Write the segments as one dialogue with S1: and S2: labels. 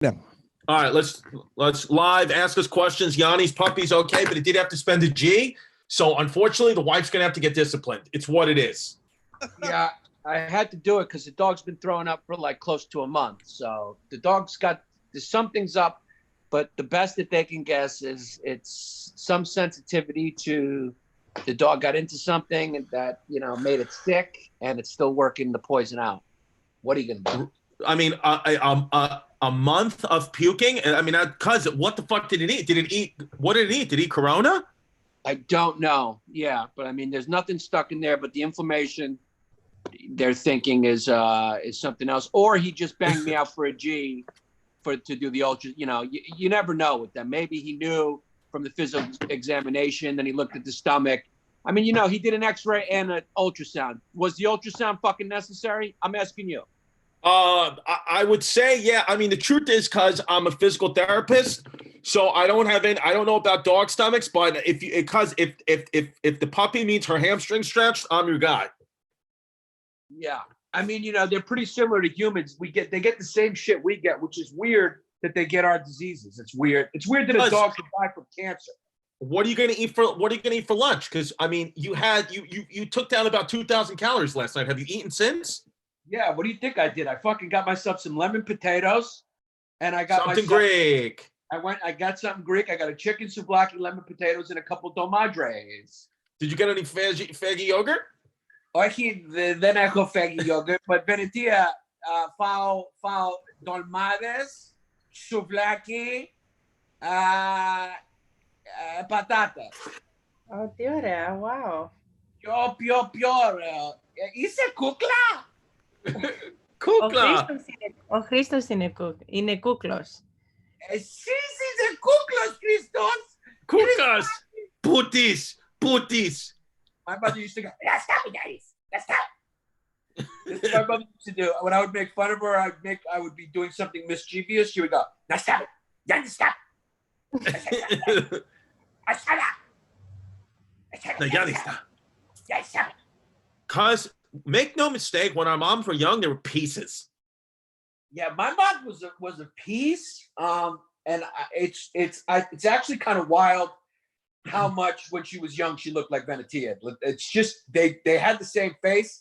S1: now.
S2: All right, let's live ask us questions. Yanni's puppy's okay, but it did have to spend a G. So unfortunately, the wife's gonna have to get disciplined. It's what it is.
S3: Yeah, I had to do it because the dog's been throwing up for like close to a month. So the dog's there's something's up, but the best that they can guess is it's some sensitivity to the dog got into something that made it sick, and it's still working the poison out. What are you gonna do?
S2: I mean, a month of puking. I mean, cuz what the fuck did it eat? What did it eat? Did it eat Corona?
S3: I don't know. Yeah, but I mean, there's nothing stuck in there, but the inflammation they're thinking is something else, or he just banged me out for a G to do the ultra. You never know with them. Maybe he knew from the physical examination, then he looked at the stomach. I mean, he did an X-ray and an ultrasound. Was the ultrasound fucking necessary? I'm asking you.
S2: I would say, yeah. I mean, the truth is, cuz I'm a physical therapist, so I don't know about dog stomachs, but if the puppy needs her hamstring stretched, I'm your guy.
S3: Yeah. I mean, they're pretty similar to humans. They get the same shit we get, which is weird that they get our diseases. It's weird. It's weird that a dog could die from cancer.
S2: What are you going to eat for lunch? Cuz I mean, you took down about 2,000 calories last night. Have you eaten since?
S3: Yeah, what do you think I did? I fucking got myself some lemon potatoes, and I got
S2: something Greek.
S3: I got something Greek. I got a chicken souvlaki, lemon potatoes, and a couple domadres.
S2: Did you get any faggy yogurt?
S3: Then I go faggy yogurt, but Venetia, fao dolmades, souvlaki, patata.
S4: Oh, τι ωραία, wow.
S3: Πιο. Είσαι κούκλα.
S2: Κούκλα.
S4: Ο Χρήστος είναι κούκλος.
S3: Εσείς είσαι κούκλος, Χριστός.
S2: Κούκλος. Πούτης.
S3: My mother used to go, let's stop it, guys. Let's stop. This is what my mother used to do. When I would make fun of her, I would be doing something mischievous. She would go, now stop it. Yannis, stop.
S2: Yannis, stop.
S3: Yeah, stop.
S2: Cuz, make no mistake, when our moms were young, they were pieces.
S3: Yeah, my mom was a piece. And it's actually kind of wild how much when she was young she looked like Venetia. It's just they had the same face,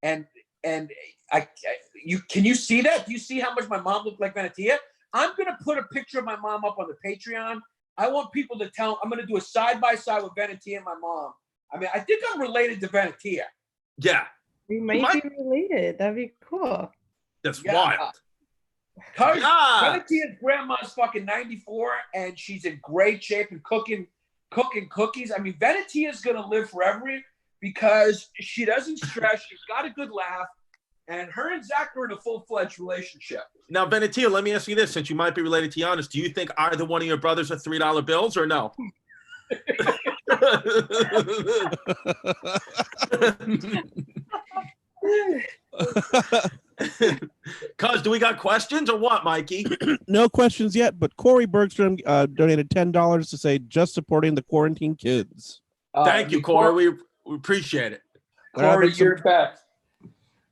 S3: and can you see that? Do you see how much my mom looked like Venetia? I'm gonna put a picture of my mom up on the Patreon. I want people to tell. I'm gonna do a side by side with Venetia and my mom. I mean, I think I'm related to Venetia.
S2: Yeah,
S4: We might be related. That'd be cool.
S2: That's wild.
S3: Venetia's grandma's fucking 94, and she's in great shape and cooking cookies. I mean, Venetia's gonna live forever because she doesn't stress. She's got a good laugh, and her and Zach are in a full-fledged relationship.
S2: Now, Venetia, let me ask you this: since you might be related to Yannis, do you think either one of your brothers are $3 bills or no? Cuz, do we got questions or what, Mikey?
S1: No questions yet, but Corey Bergstrom donated $10 to say just supporting the quarantine kids.
S2: Thank you, Corey. We appreciate it.
S3: Corey, you're best.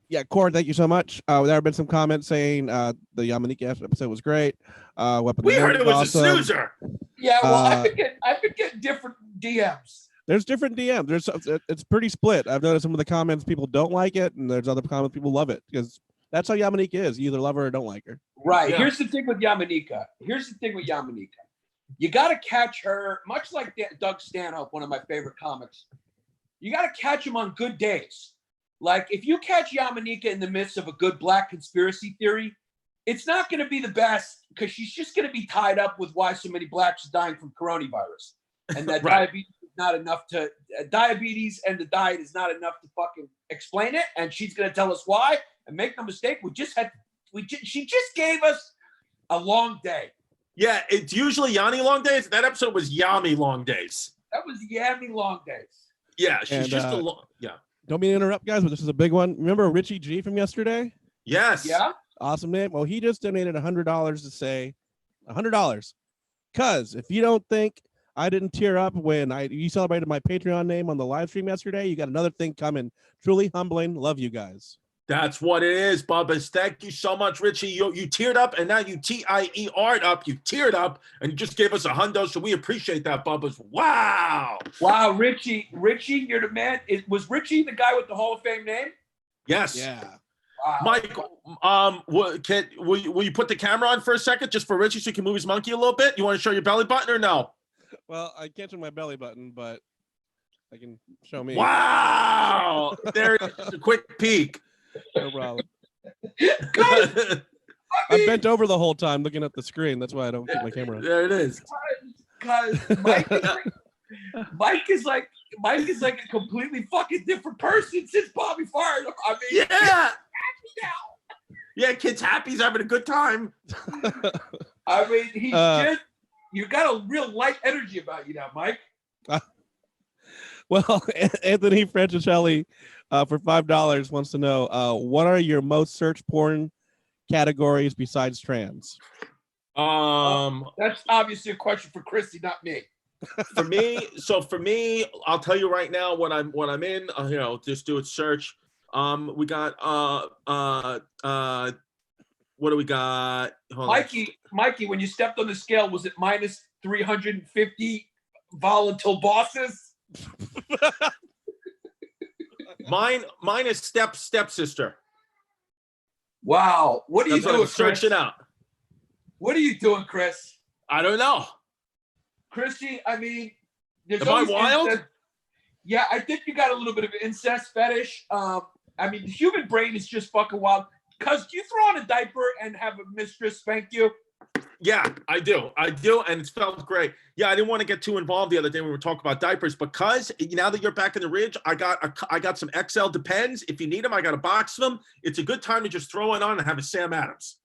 S1: Yeah, Corey, thank you so much. There have been some comments saying the Yamanika episode was great.
S2: We heard it was awesome. A snoozer.
S3: Yeah, well, I've been getting different DMs.
S1: There's different DMs. It's pretty split. I've noticed some of the comments people don't like it, and there's other comments people love it because that's how Yamanika is. You either love her or don't like her.
S3: Right. Yeah. Here's the thing with Yamanika. You got to catch her, much like Doug Stanhope, one of my favorite comics. You got to catch him on good days. Like, if you catch Yamanika in the midst of a good black conspiracy theory, it's not going to be the best because she's just going to be tied up with why so many blacks are dying from coronavirus. And that
S2: right.
S3: Diabetes and the diet is not enough to fucking explain it. And she's going to tell us why. And make no mistake, she just gave us a long day.
S2: Yeah, it's usually Yanni long days. That episode was Yami long days.
S3: That was Yami long days.
S2: Yeah, she's just a long, yeah.
S1: Don't mean to interrupt, guys, but this is a big one. Remember Richie G from yesterday?
S2: Yes.
S3: Yeah.
S1: Awesome name. Well, he just donated $100 to say $100. Because if you don't think I didn't tear up when you celebrated my Patreon name on the live stream yesterday, you got another thing coming. Truly humbling. Love you guys.
S2: That's what it is, Bubba's. Thank you so much, Richie. You teared up, and now you TIER'd up. You teared up, and you just gave us $100, so we appreciate that, Bubba's. Wow.
S3: Wow, Richie, you're the man. Was Richie the guy with the Hall of Fame name?
S2: Yes.
S1: Yeah.
S3: Wow.
S2: Mike, will you put the camera on for a second, just for Richie, so he can move his monkey a little bit? You want to show your belly button or no?
S1: Well, I can't show my belly button, but I can show me.
S2: Wow. There it is. A quick peek.
S1: No problem.
S3: Guys,
S1: I'm bent over the whole time looking at the screen. That's why I don't keep my camera on.
S2: There it is.
S3: Because Mike is like a completely fucking different person since Bobby fired him. I mean,
S2: Yeah.
S3: now.
S2: Yeah, kid's happy. He's having a good time.
S3: I mean, he's you got a real light energy about you now, Mike.
S1: Well, Anthony Franciselli for $5 wants to know what are your most searched porn categories besides trans?
S3: That's obviously a question for Christy, not me.
S2: For me, I'll tell you right now what I'm in. Just do a search. We got what do we got? Hold
S3: Mikey, when you stepped on the scale, was it minus 350 volatile bosses?
S2: Mine is stepsister.
S3: Wow. What are you
S2: That's what
S3: doing,
S2: I'm searching
S3: Chris?
S2: out.
S3: What are you doing, Chris?
S2: I don't know.
S3: Christy, I mean, there's
S2: Am I
S3: always
S2: wild?
S3: incest. Yeah, I think you got a little bit of an incest fetish. I mean, the human brain is just fucking wild. Cuz do you throw on a diaper and have a mistress spank you?
S2: Yeah, I do, and it felt great. Yeah, I didn't want to get too involved the other day when we were talking about diapers, because now that you're back in the ridge, I got some XL Depends. If you need them, I got a box of them. It's a good time to just throw it on and have a Sam Adams.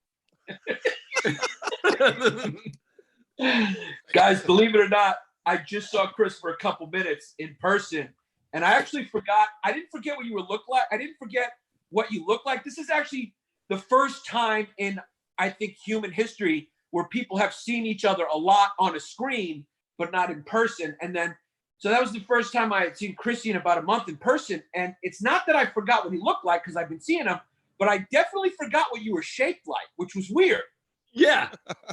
S3: Guys, believe it or not, I just saw Chris for a couple minutes in person, and I actually forgot. I didn't forget what you look like. I didn't forget what you look like. This is actually the first time in, I think, human history where people have seen each other a lot on a screen, but not in person. And then, so that was the first time I had seen Chrissy in about a month in person. And it's not that I forgot what he looked like, because I've been seeing him, but I definitely forgot what you were shaped like, which was weird.
S2: Yeah.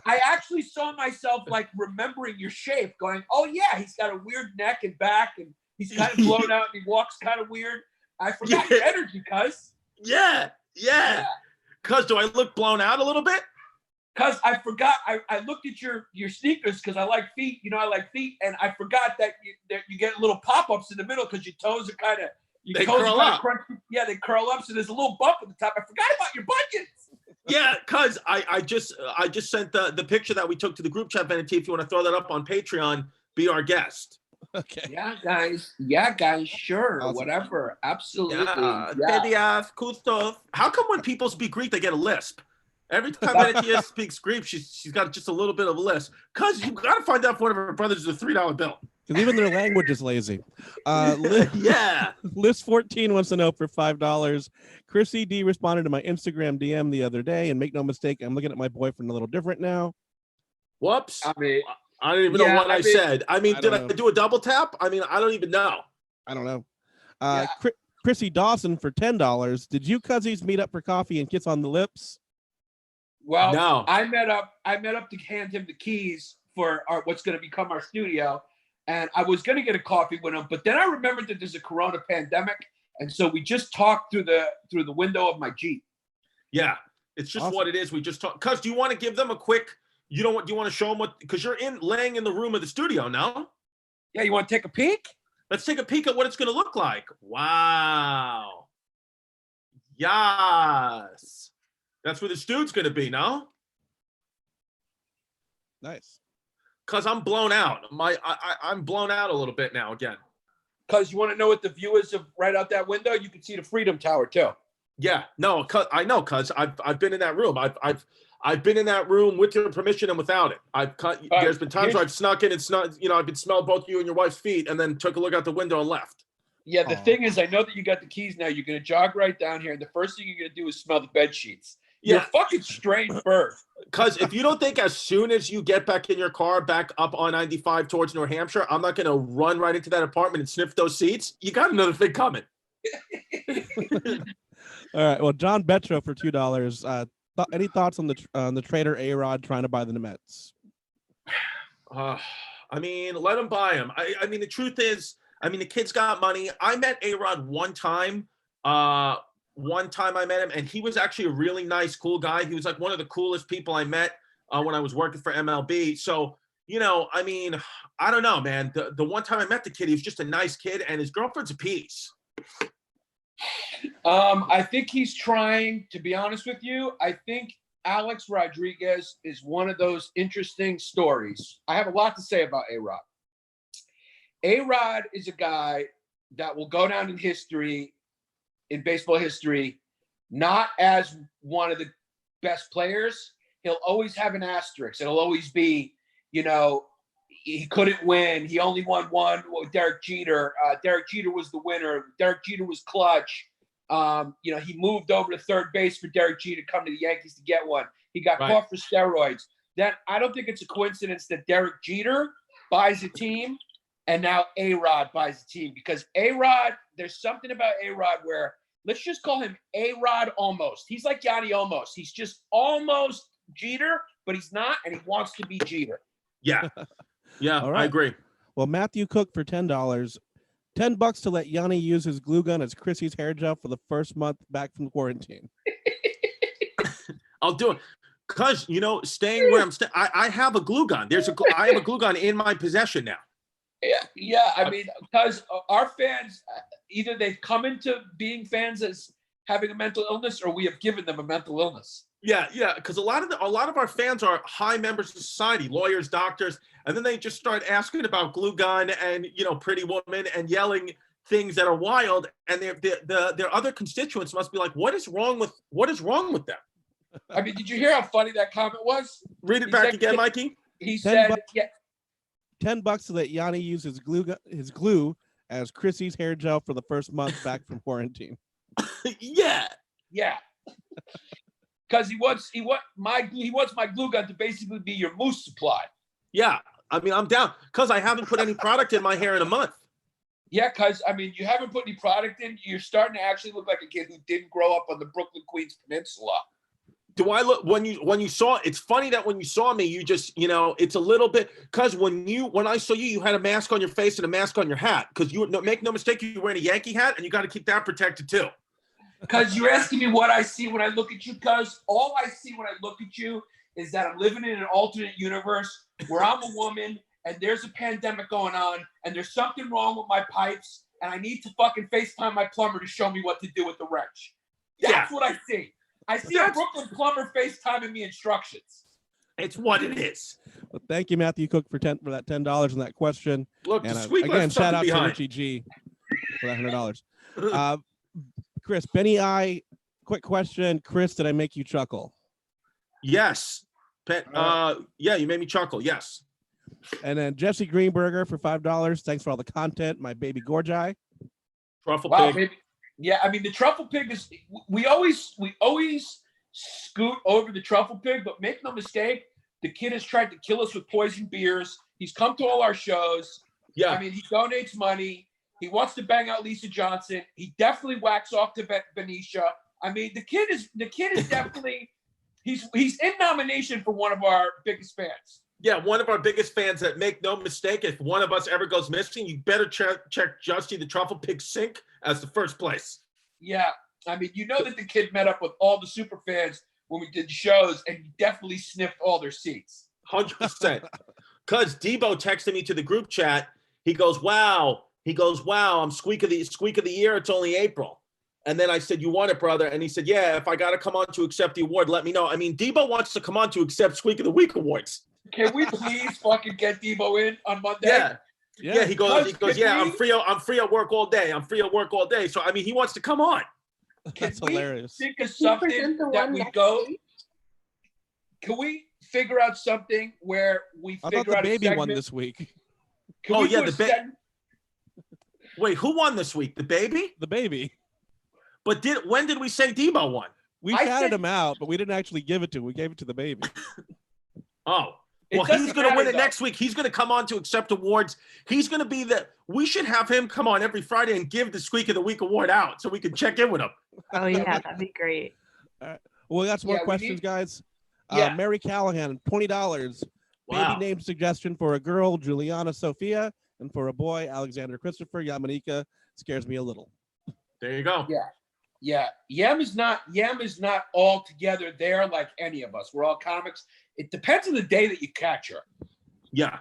S3: I actually saw myself like remembering your shape, going, oh yeah, he's got a weird neck and back, and he's kind of blown out, and he walks kind of weird. I forgot your energy, cuz.
S2: Yeah. Cuz, do I look blown out a little bit?
S3: Cuz I forgot, I looked at your sneakers, because I like feet, I like feet, and I forgot that you get little pop-ups in the middle, because your toes are kind of,
S2: they curl up.
S3: Yeah, they curl up, so there's a little bump at the top. I forgot about your bunions.
S2: Yeah, cuz I just sent the picture that we took to the group chat, Vanity. If you want to throw that up on Patreon, be our guest.
S1: Okay.
S3: Yeah, guys, sure, awesome. Whatever, absolutely.
S2: Yeah. Cool stuff. How come when people speak Greek, they get a lisp? Every time Valentina speaks Greek, she's got just a little bit of a lisp. Cuz you got to find out if one of her brothers is a $3 bill.
S1: Because even their language is lazy.
S2: Yeah.
S1: List14 wants to know for $5. Chrissy D responded to my Instagram DM the other day, and make no mistake, I'm looking at my boyfriend a little different now.
S2: Whoops.
S3: I mean,
S2: I don't even know what I said. I mean, did I do a double tap? I mean, I don't even know.
S1: I don't know. Chrissy Dawson for $10. Did you cuzzies meet up for coffee and kiss on the lips?
S3: Well,
S2: no.
S3: I met up to hand him the keys for what's going to become our studio. And I was going to get a coffee with him, but then I remembered that there's a Corona pandemic. And so we just talked through the window of my Jeep.
S2: Yeah, it's just awesome. What it is. We just talk. Cuz, do you want to give them a quick, do you want to show them what, because you're laying in the room of the studio now.
S3: Yeah, you want to take a peek?
S2: Let's take a peek at what it's going to look like. Wow. Yes. That's where the studio's going to be, no?
S1: Nice.
S2: Cuz I'm blown out. I'm blown out a little bit now again.
S3: Cuz you want to know what the view is of right out that window? You can see the Freedom Tower too.
S2: Yeah, no, I know, cuz I've been in that room. I've been in that room with your permission and without it. There's been times where I've snuck in and I've been smelled both you and your wife's feet, and then took a look out the window and left.
S3: Yeah, the thing is, I know that you got the keys now. You're gonna jog right down here, and the first thing you're gonna do is smell the bed sheets. You're a fucking strange bird. Because
S2: if you don't think as soon as you get back in your car, back up on 95 towards New Hampshire, I'm not going to run right into that apartment and sniff those seats, you got another thing coming.
S1: All right. Well, John Betro for $2. Any thoughts on the trader A-Rod trying to buy the Mets?
S2: I mean, let him buy him. I mean, the truth is, I mean, the kid's got money. I met A-Rod one time. One time I met him, and he was actually a really nice, cool guy. He was like one of the coolest people I met when I was working for MLB. So, you know, I mean, I don't know, man. The one time I met the kid, he was just a nice kid, and his girlfriend's a piece.
S3: I think he's trying, to be honest with you. I think Alex Rodriguez is one of those interesting stories. I have a lot to say about A-Rod. A-Rod is a guy that will go down in history, in baseball history, not as one of the best players. He'll always have an asterisk. It'll always be, you know, he couldn't win. He only won one with Derek Jeter. Derek Jeter was the winner. Derek Jeter was clutch. You know, he moved over to third base for Derek Jeter to come to the Yankees to get one. He got caught for steroids. Then I don't think it's a coincidence that Derek Jeter buys a team and now A-Rod buys a team, because A-Rod, there's something about A-Rod where, let's just call him A-Rod almost. He's like Yanni almost. He's just almost Jeter, but he's not, and he wants to be Jeter.
S2: Yeah. Yeah,
S1: All right.
S2: I agree.
S1: Well, Matthew Cook for $10. $10 to let Yanni use his glue gun as Chrissy's hair gel for the first month back from quarantine.
S2: I'll do it. Because, you know, staying where I'm staying, I have a glue gun. I have a glue gun in my possession now.
S3: Yeah. I mean, because our fans, either they've come into being fans as having a mental illness, or we have given them a mental illness.
S2: Yeah, because a lot of our fans are high members of society, lawyers, doctors, and then they just start asking about glue gun and, you know, Pretty Woman and yelling things that are wild, and their other constituents must be like, what is wrong with them?
S3: I mean, did you hear how funny that comment was?
S2: Read it back again, Mikey.
S3: He said, yeah.
S1: $10 to let Yanni use his glue as Chrissy's hair gel for the first month back from quarantine.
S2: Yeah.
S3: Because he wants my glue gun to basically be your mousse supply.
S2: Yeah, I mean, I'm down because I haven't put any product in my hair in a month.
S3: Yeah, because I mean, you haven't put any product in. You're starting to actually look like a kid who didn't grow up on the Brooklyn Queens Peninsula.
S2: Do I look when you saw? It's funny that when you saw me, you just, you know, it's a little bit because when I saw you, you had a mask on your face and a mask on your hat, because make no mistake, you're wearing a Yankee hat and you got to keep that protected too.
S3: Because you're asking me what I see when I look at you, because all I see when I look at you is that I'm living in an alternate universe where I'm a woman and there's a pandemic going on and there's something wrong with my pipes and I need to fucking FaceTime my plumber to show me what to do with the wrench. That's what I see. I see a Brooklyn plumber FaceTiming me instructions.
S2: It's what it is.
S1: Well, thank you, Matthew Cook, for that $10 on that question.
S2: Look,
S1: and
S2: again,
S1: shout out to Richie G for that $100. Chris, Benny I, quick question. Chris, did I make you chuckle?
S2: Yes. Yeah, you made me chuckle. Yes.
S1: And then Jesse Greenberger for $5. Thanks for all the content. My baby Gorjai.
S2: Truffle pig.
S3: Baby. Yeah, I mean, the truffle pig is, we always scoot over the truffle pig, but make no mistake, the kid has tried to kill us with poison beers. He's come to all our shows.
S2: Yeah.
S3: I mean, he donates money. He wants to bang out Lisa Johnson. He definitely whacks off to Benicia. I mean, the kid is definitely, he's in nomination for one of our biggest fans.
S2: Yeah, one of our biggest fans that, make no mistake, if one of us ever goes missing, you better check Justy the Truffle Pig Sink as the first place.
S3: Yeah, I mean, you know that the kid met up with all the super fans when we did shows, and he definitely sniffed all their seats.
S2: 100%. Because Debo texted me to the group chat. He goes, wow, I'm squeak of the year. It's only April. And then I said, you won it, brother. And he said, yeah, if I got to come on to accept the award, let me know. I mean, Debo wants to come on to accept Squeak of the Week awards.
S3: Can we please fucking get Debo in on Monday?
S2: Yeah. He goes, yeah, I'm free at work all day. So, I mean, he wants to come on.
S1: That's hilarious.
S3: Think of something that we go. Can we figure out something where we figure out
S1: the baby
S3: a segment?
S1: won this week.
S2: Wait, who won this week? The baby?
S1: The baby.
S2: But when did we say Debo won?
S1: We shouted him out, but we didn't actually give it to him. We gave it to the baby.
S2: Oh. Well, he's going to win it next week. He's going to come on to accept awards. He's going to be we should have him come on every Friday and give the Squeak of the Week award out so we can check in with him.
S4: Oh yeah, that'd be great.
S1: Well, we got some more questions, guys.
S3: Yeah.
S1: Mary Callahan, $20.
S2: Wow.
S1: Baby name suggestion for a girl, Juliana Sophia, and for a boy, Alexander Christopher. Yamanika scares me a little.
S2: There you go.
S3: Yeah. Yam is not all together there like any of us. We're all comics. It depends on the day that you catch her.
S2: Yeah.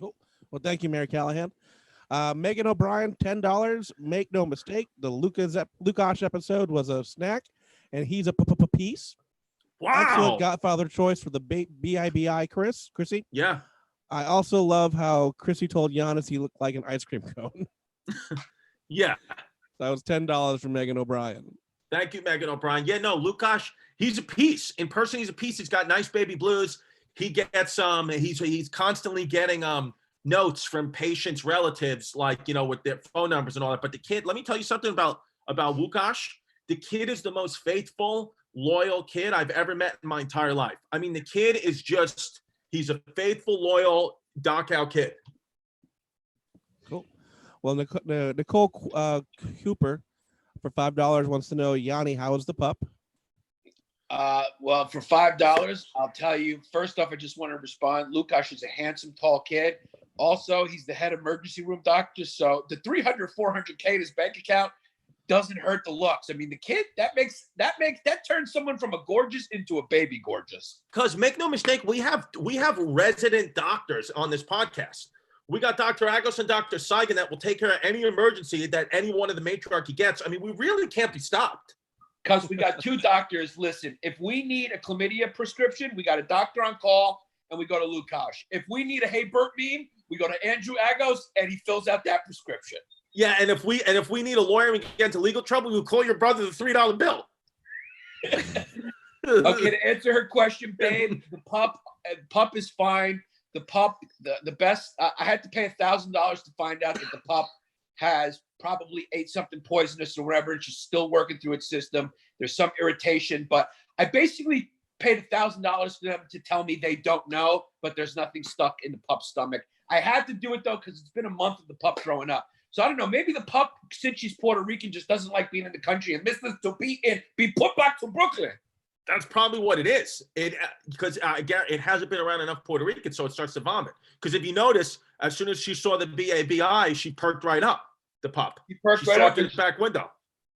S1: Cool. Well, thank you, Mary Callahan. Megan O'Brien, $10. Make no mistake, the Lukash episode was a snack, and he's a piece.
S2: Wow.
S1: Excellent Godfather choice for the BIBI, Chrissy.
S2: Yeah.
S1: I also love how Chrissy told Giannis he looked like an ice cream cone.
S2: Yeah.
S1: That was $10 from Megan O'Brien.
S2: Thank you, Megan O'Brien. Yeah, no, Lukash, he's a piece. In person, he's a piece. He's got nice baby blues. He gets he's constantly getting notes from patients' relatives, like, you know, with their phone numbers and all that. But the kid, let me tell you something about Lukash. The kid is the most faithful, loyal kid I've ever met in my entire life. I mean, the kid is he's a faithful, loyal, Dachau kid.
S1: Cool. Well, Nicole Cooper for $5 wants to know, Yanni, how is the pup?
S3: Well, for $5, I'll tell you. First off, I just want to respond. Lukash is a handsome, tall kid. Also, he's the head emergency room doctor. So the 300, 400K in his bank account doesn't hurt the looks. I mean, the kid that turns someone from a gorgeous into a baby gorgeous.
S2: Because make no mistake, we have resident doctors on this podcast. We got Dr. Agos and Dr. Saigon that will take care of any emergency that any one of the matriarchy gets. I mean, we really can't be stopped.
S3: Because we got two doctors. Listen, if we need a chlamydia prescription, we got a doctor on call, and we go to Lukash. If we need a Hey Bert meme, we go to Andrew Agos, and he fills out that prescription.
S2: Yeah, and if we need a lawyer and get into legal trouble, we'll call your brother the $3 bill.
S3: Okay, to answer her question, babe, the pup is fine. The pup, the best. I had to pay $1,000 to find out that the pup has probably ate something poisonous or whatever, and she's still working through its system. There's some irritation, but I basically paid $1,000 for them to tell me they don't know, but there's nothing stuck in the pup's stomach. I had to do it though because it's been a month of the pup throwing up. So I don't know. Maybe the pup, since she's Puerto Rican, just doesn't like being in the country and misses to be put back to Brooklyn.
S2: That's probably what it is. Because it hasn't been around enough Puerto Rican, so it starts to vomit. Because if you notice, as soon as she saw the BABI, she perked right up. The pup.
S3: She perked right up
S2: in the back window.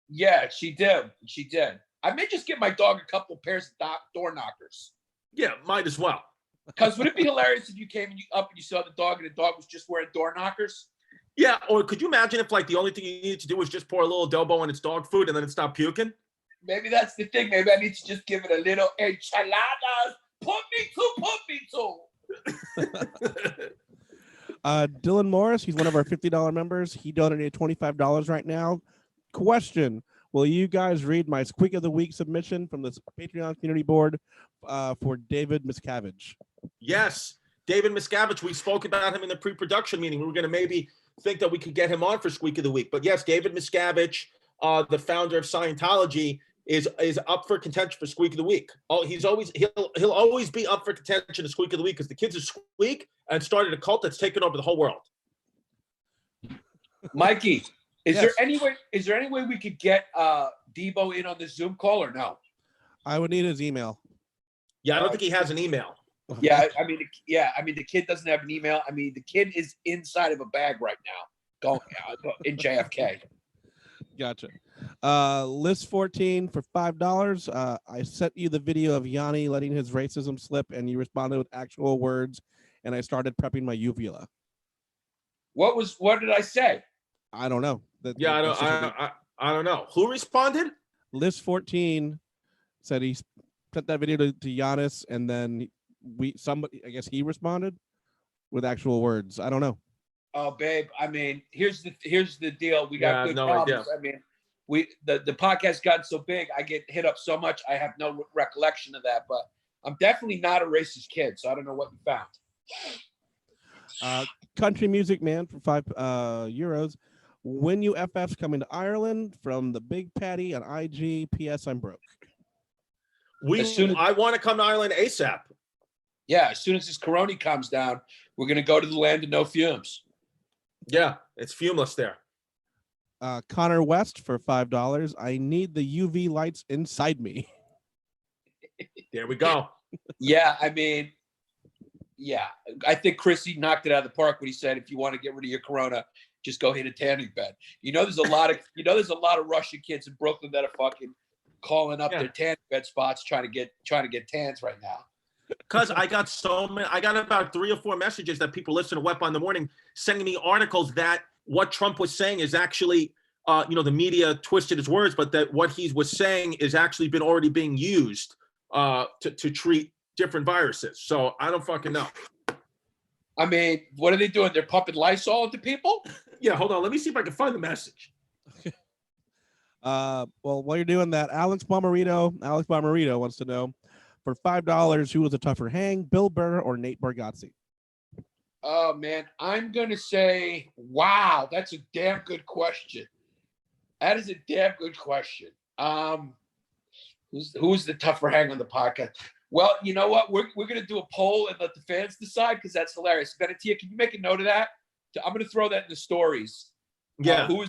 S3: Yeah, she did. She did. I may just get my dog a couple pairs of door knockers.
S2: Yeah, might as well.
S3: Because would it be hilarious if you came up and you saw the dog and the dog was just wearing door knockers?
S2: Yeah, or could you imagine if like the only thing you needed to do was just pour a little adobo on its dog food and then it stopped puking?
S3: Maybe that's the thing. Maybe I need to just give it a little enchiladas. Put me to.
S1: Dylan Morris, he's one of our $50 members. He donated $25 right now. Question: will you guys read my Squeak of the Week submission from the Patreon community board for David Miscavige?
S2: Yes, David Miscavige. We spoke about him in the pre-production meeting. We were going to maybe think that we could get him on for Squeak of the Week. But yes, David Miscavige, the founder of Scientology, is up for contention for Squeak of the Week. Oh, he'll always be up for contention to Squeak of the Week because the kids are Squeak and started a cult that's taken over the whole world.
S3: Mikey, is
S1: Yes.
S3: there any way we could get Debo in on this Zoom call or no?
S1: I would need his email.
S2: Yeah, I don't think he has an email.
S3: Yeah, I mean, the kid doesn't have an email. I mean, the kid is inside of a bag right now, going in JFK.
S1: Gotcha. List 14 for $5. I sent you the video of Yanni letting his racism slip, and you responded with actual words, and I started prepping my uvula.
S3: What did I say?
S1: I don't know.
S2: I don't know. Who responded?
S1: List 14 said he sent that video to Giannis, and then I guess he responded with actual words. I don't know.
S3: Oh, babe. I mean, here's the deal. We got good
S2: no
S3: problems.
S2: idea.
S3: I mean, the podcast got so big. I get hit up so much. I have no recollection of that. But I'm definitely not a racist kid, so I don't know what you found.
S1: Country Music Man for €5. When UFF's coming to Ireland from the Big Patty on IG. PS, I'm broke.
S2: I want to come to Ireland ASAP.
S3: Yeah, as soon as this corona comes down, we're gonna go to the land of no fumes.
S2: Yeah, it's fumeless there.
S1: Connor West for $5. I need the UV lights inside me.
S2: There we go.
S3: Yeah, I mean, yeah, I think Chrissy knocked it out of the park when he said, if you want to get rid of your corona, just go hit a tanning bed. There's a lot of Russian kids in Brooklyn that are fucking calling up their tanning bed spots trying to get tans right now.
S2: Because I got about 3 or 4 messages that people listen to Wep on the Morning sending me articles that what Trump was saying is actually, the media twisted his words, but that what he was saying is actually been already being used to treat different viruses. So I don't fucking know.
S3: I mean, what are they doing? They're pumping Lysol into people?
S2: Yeah, hold on. Let me see if I can find the message.
S1: Well, while you're doing that, Alex Bomarito wants to know, for $5, who was a tougher hang, Bill Burr or Nate Bargatze?
S3: Oh, man, I'm going to say, wow, that's a damn good question. That is a damn good question. Who's the tougher hang on the podcast? Well, you know what? We're going to do a poll and let the fans decide because that's hilarious. Benatia, can you make a note of that? I'm going to throw that in the stories.
S2: Yeah.
S3: Who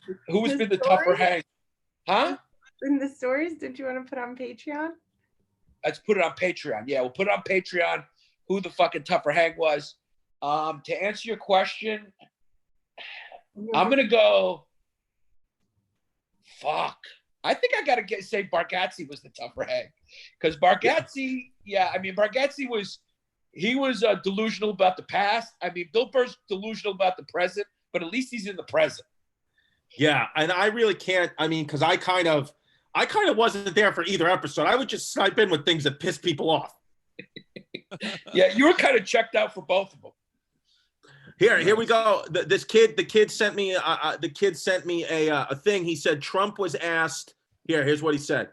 S3: has been the tougher hang? Huh?
S4: In the stories, did you want to put on Patreon?
S3: Let's put it on Patreon. Yeah, we'll put it on Patreon. Who the fucking tougher hang was? To answer your question, I'm going to go. Fuck. I think I got to say Bargatze was the tougher hang. Because Bargatze, Bargatze was delusional about the past. I mean, Bill Burr's delusional about the present, but at least he's in the present.
S2: Yeah, and I really can't, because I kind of wasn't there for either episode. I would just snipe in with things that piss people off.
S3: Yeah, you were kind of checked out for both of them.
S2: Here we go. The kid sent me a thing. He said Trump was asked. Here's what he said.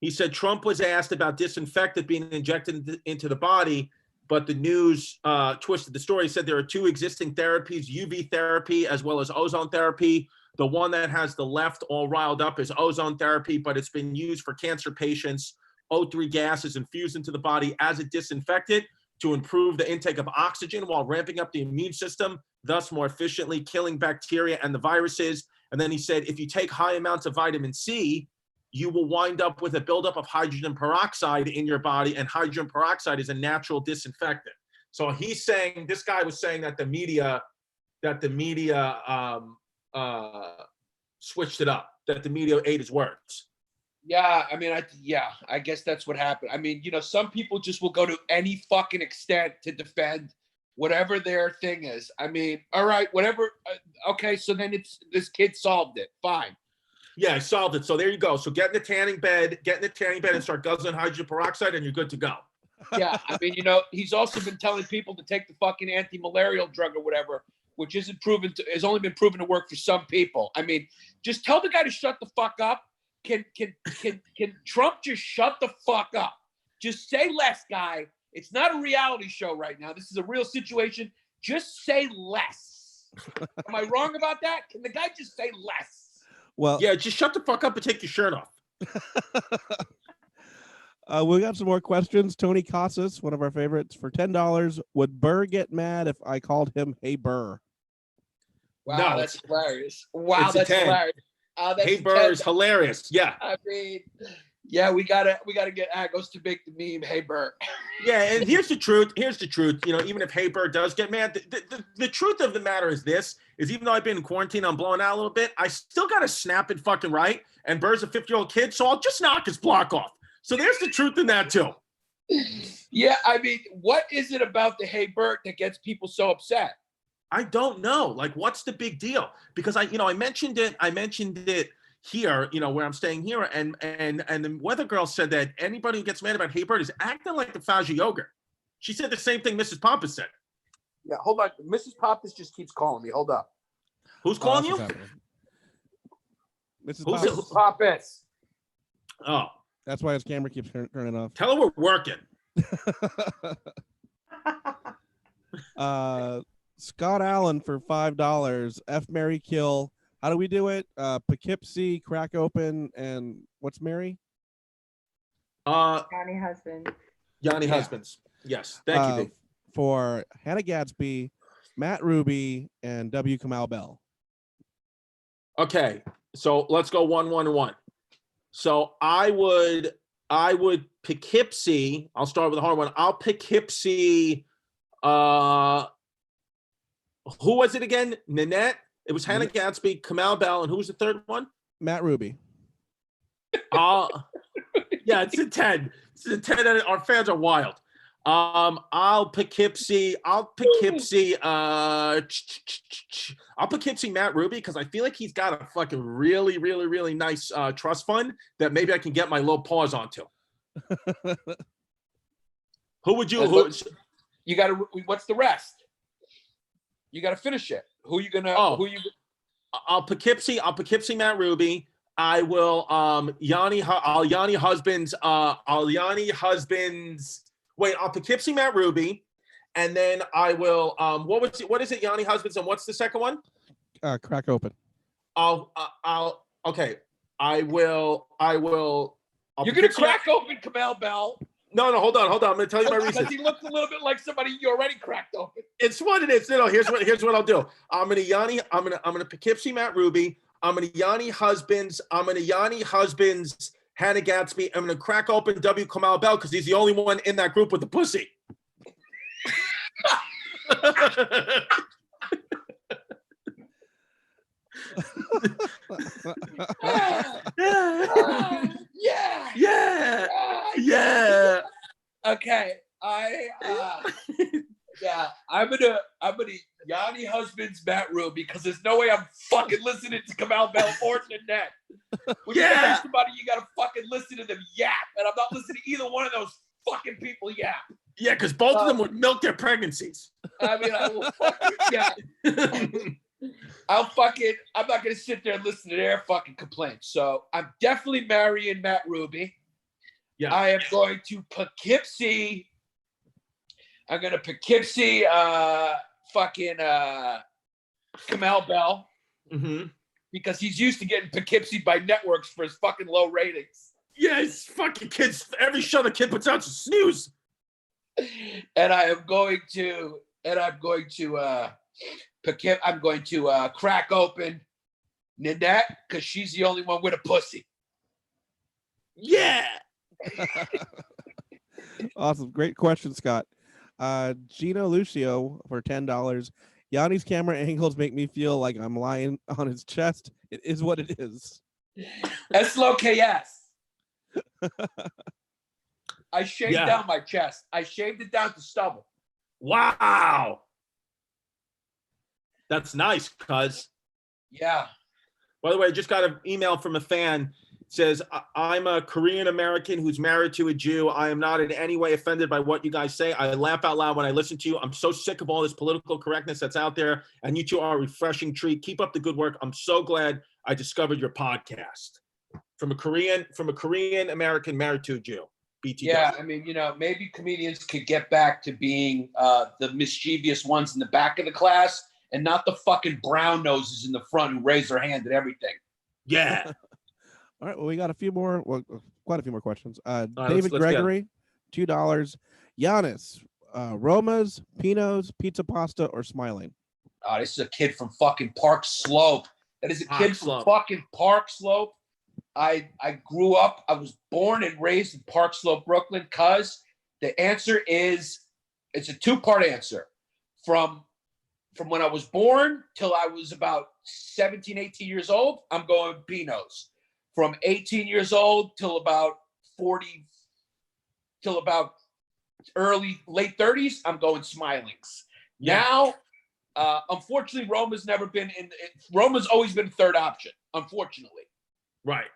S2: He said Trump was asked about disinfectant being injected into the body, but the news twisted the story. He said there are 2 existing therapies, UV therapy as well as ozone therapy. The one that has the left all riled up is ozone therapy, but it's been used for cancer patients. O3 gas is infused into the body as a disinfectant to improve the intake of oxygen while ramping up the immune system, thus more efficiently killing bacteria and the viruses. And then he said, if you take high amounts of vitamin C, you will wind up with a buildup of hydrogen peroxide in your body, and hydrogen peroxide is a natural disinfectant. So this guy was saying that the media switched it up, that the media ate his words.
S3: Yeah, I guess that's what happened. I mean, some people just will go to any fucking extent to defend whatever their thing is. I mean, all right, whatever. Okay, so then this kid solved it. Fine.
S2: Yeah, I solved it. So there you go. So get in the tanning bed and start guzzling hydrogen peroxide, and you're good to go.
S3: Yeah, I mean, he's also been telling people to take the fucking anti-malarial drug or whatever, which has only been proven to work for some people. I mean, just tell the guy to shut the fuck up. Can Trump just shut the fuck up? Just say less, guy. It's not a reality show right now. This is a real situation. Just say less. Am I wrong about that? Can the guy just say less?
S1: Well,
S2: yeah, just shut the fuck up and take your shirt off.
S1: We got some more questions. Tony Casas, one of our favorites, for $10. Would Burr get mad if I called him Hey Burr?
S3: Wow,
S2: No,
S3: that's hilarious. Wow, that's hilarious.
S2: Hey Burr is hilarious. Yeah.
S3: I mean, yeah, we gotta get goes to make the meme. Hey Burr.
S2: Yeah, and here's the truth. Even if Hey Burr does get mad, the truth of the matter is even though I've been in quarantine, I'm blowing out a little bit, I still gotta snap it fucking right. And Burr's a 50-year-old kid, so I'll just knock his block off. So there's the truth in that too.
S3: Yeah, I mean, what is it about the Hey Burr that gets people so upset?
S2: I don't know. Like, what's the big deal? Because I mentioned it here, where I'm staying here, and the weather girl said that anybody who gets mad about Hey Bird is acting like the Fauci yogurt. She said the same thing Mrs. Pappas said.
S3: Yeah, hold on. Mrs. Pappas just keeps calling me. Hold up.
S2: Who's calling you?
S1: Mrs.
S3: Pappas.
S2: Oh.
S1: That's why his camera keeps turning off.
S2: Tell her we're working.
S1: Scott Allen for $5. F, Mary, kill. How do we do it? Poughkeepsie, crack open, and what's Mary?
S4: Yanni husband.
S2: Yanni husbands. Yes. Thank you, Dave.
S1: For Hannah Gadsby, Matt Ruby, and W. Kamau Bell.
S2: Okay, so let's go 1-1-1. So I would Poughkeepsie. I'll start with the hard one. I'll Poughkeepsie. Who was it again? Nanette. It was Hannah Gadsby, Kamau Bell, and who was the third one?
S1: Matt Ruby.
S2: Yeah, it's a 10. It's a 10. And our fans are wild. I'll Poughkeepsie Matt Ruby because I feel like he's got a fucking really, really, really nice trust fund that maybe I can get my little paws onto. Who would you?
S3: You got to. What's the rest? You got to finish it. Who you gonna? Who you?
S2: I'll Poughkeepsie Matt Ruby. I will Yanni Husbands. Wait, I'll Poughkeepsie Matt Ruby, and then I will what is it? Yanni Husbands, and what's the second one?
S1: Crack Open.
S2: Okay. I will.
S3: You're gonna crack open Kamau Bell.
S2: No, hold on. I'm gonna tell you my reason.
S3: Because he looks a little bit like somebody you already cracked open.
S2: It's what it is. No, here's what I'll do. I'm gonna Poughkeepsie Matt Ruby. I'm gonna Yanni Husbands. Hannah Gadsby. I'm gonna crack open W. Kamau Bell because he's the only one in that group with the pussy. Yeah.
S3: Okay, I'm gonna Yanni Husbands Matt Ruby because there's no way I'm fucking listening to Kamau Bell or Nanette. When you got somebody, you gotta fucking listen to them yap, and I'm not listening to either one of those fucking people yap.
S2: Yeah, because both of them would milk their pregnancies.
S3: I mean, I will fucking I'm not gonna sit there and listen to their fucking complaints. So I'm definitely marrying Matt Ruby.
S2: Yeah,
S3: I am going to Poughkeepsie. I'm gonna Poughkeepsie Kamau Bell.
S2: Mm-hmm.
S3: Because he's used to getting Poughkeepsie by networks for his fucking low ratings.
S2: Yeah, his fucking kids. Every show the kid puts out is a snooze.
S3: And I'm going to crack open Nanette because she's the only one with a pussy.
S2: Yeah.
S1: Awesome. Great question, Scott. Gino Lucio for $10. Yanni's camera angles make me feel like I'm lying on his chest. It is what it is.
S3: SLOKS. I shaved down my chest. I shaved it down to stubble.
S2: Wow. That's nice, cuz.
S3: Yeah.
S2: By the way, I just got an email from a fan. It says, I'm a Korean American who's married to a Jew. I am not in any way offended by what you guys say. I laugh out loud when I listen to you. I'm so sick of all this political correctness that's out there. And you two are a refreshing treat. Keep up the good work. I'm so glad I discovered your podcast. From a Korean American married to a Jew. BTW.
S3: Yeah, I mean, maybe comedians could get back to being the mischievous ones in the back of the class and not the fucking brown noses in the front who raise their hand at everything.
S2: Yeah.
S1: All right. Well, we got quite a few more questions.
S2: Right,
S1: David
S2: let's
S1: Gregory, $2. Giannis, Roma's, Pino's, Pizza Pasta, or Smiling?
S3: Oh, this is a kid from fucking Park Slope. That is a kid from fucking Park Slope. I grew up, I was born and raised in Park Slope, Brooklyn, cuz the answer is, it's a two-part answer. From when I was born till I was about 17, 18 years old, I'm going Pino's. From 18 years old till about 40, till about late 30s, I'm going Smilings. Yeah. Now, unfortunately, Roma's always been third option, unfortunately.
S2: Right.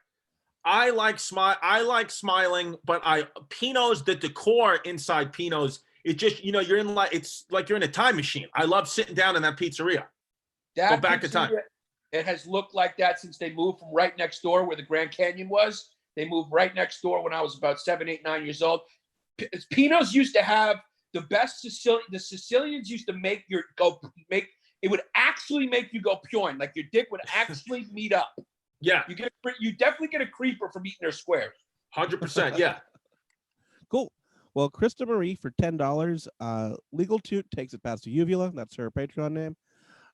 S2: I like Smiling, but Pino's, the decor inside Pino's, it just, it's like you're in a time machine. I love sitting down in that pizzeria. Go back in time.
S3: It has looked like that since they moved from right next door where the Grand Canyon was. They moved right next door when I was about 7, 8, 9 years old. Pino's used to have the best Sicilian. The Sicilians used to it would actually make you go pioin, like your dick would actually meet up.
S2: Yeah.
S3: You definitely get a creeper from eating their squares.
S2: 100%. Yeah.
S1: Cool. Well, Krista Marie for $10. Legal Toot takes it past the uvula. That's her Patreon name.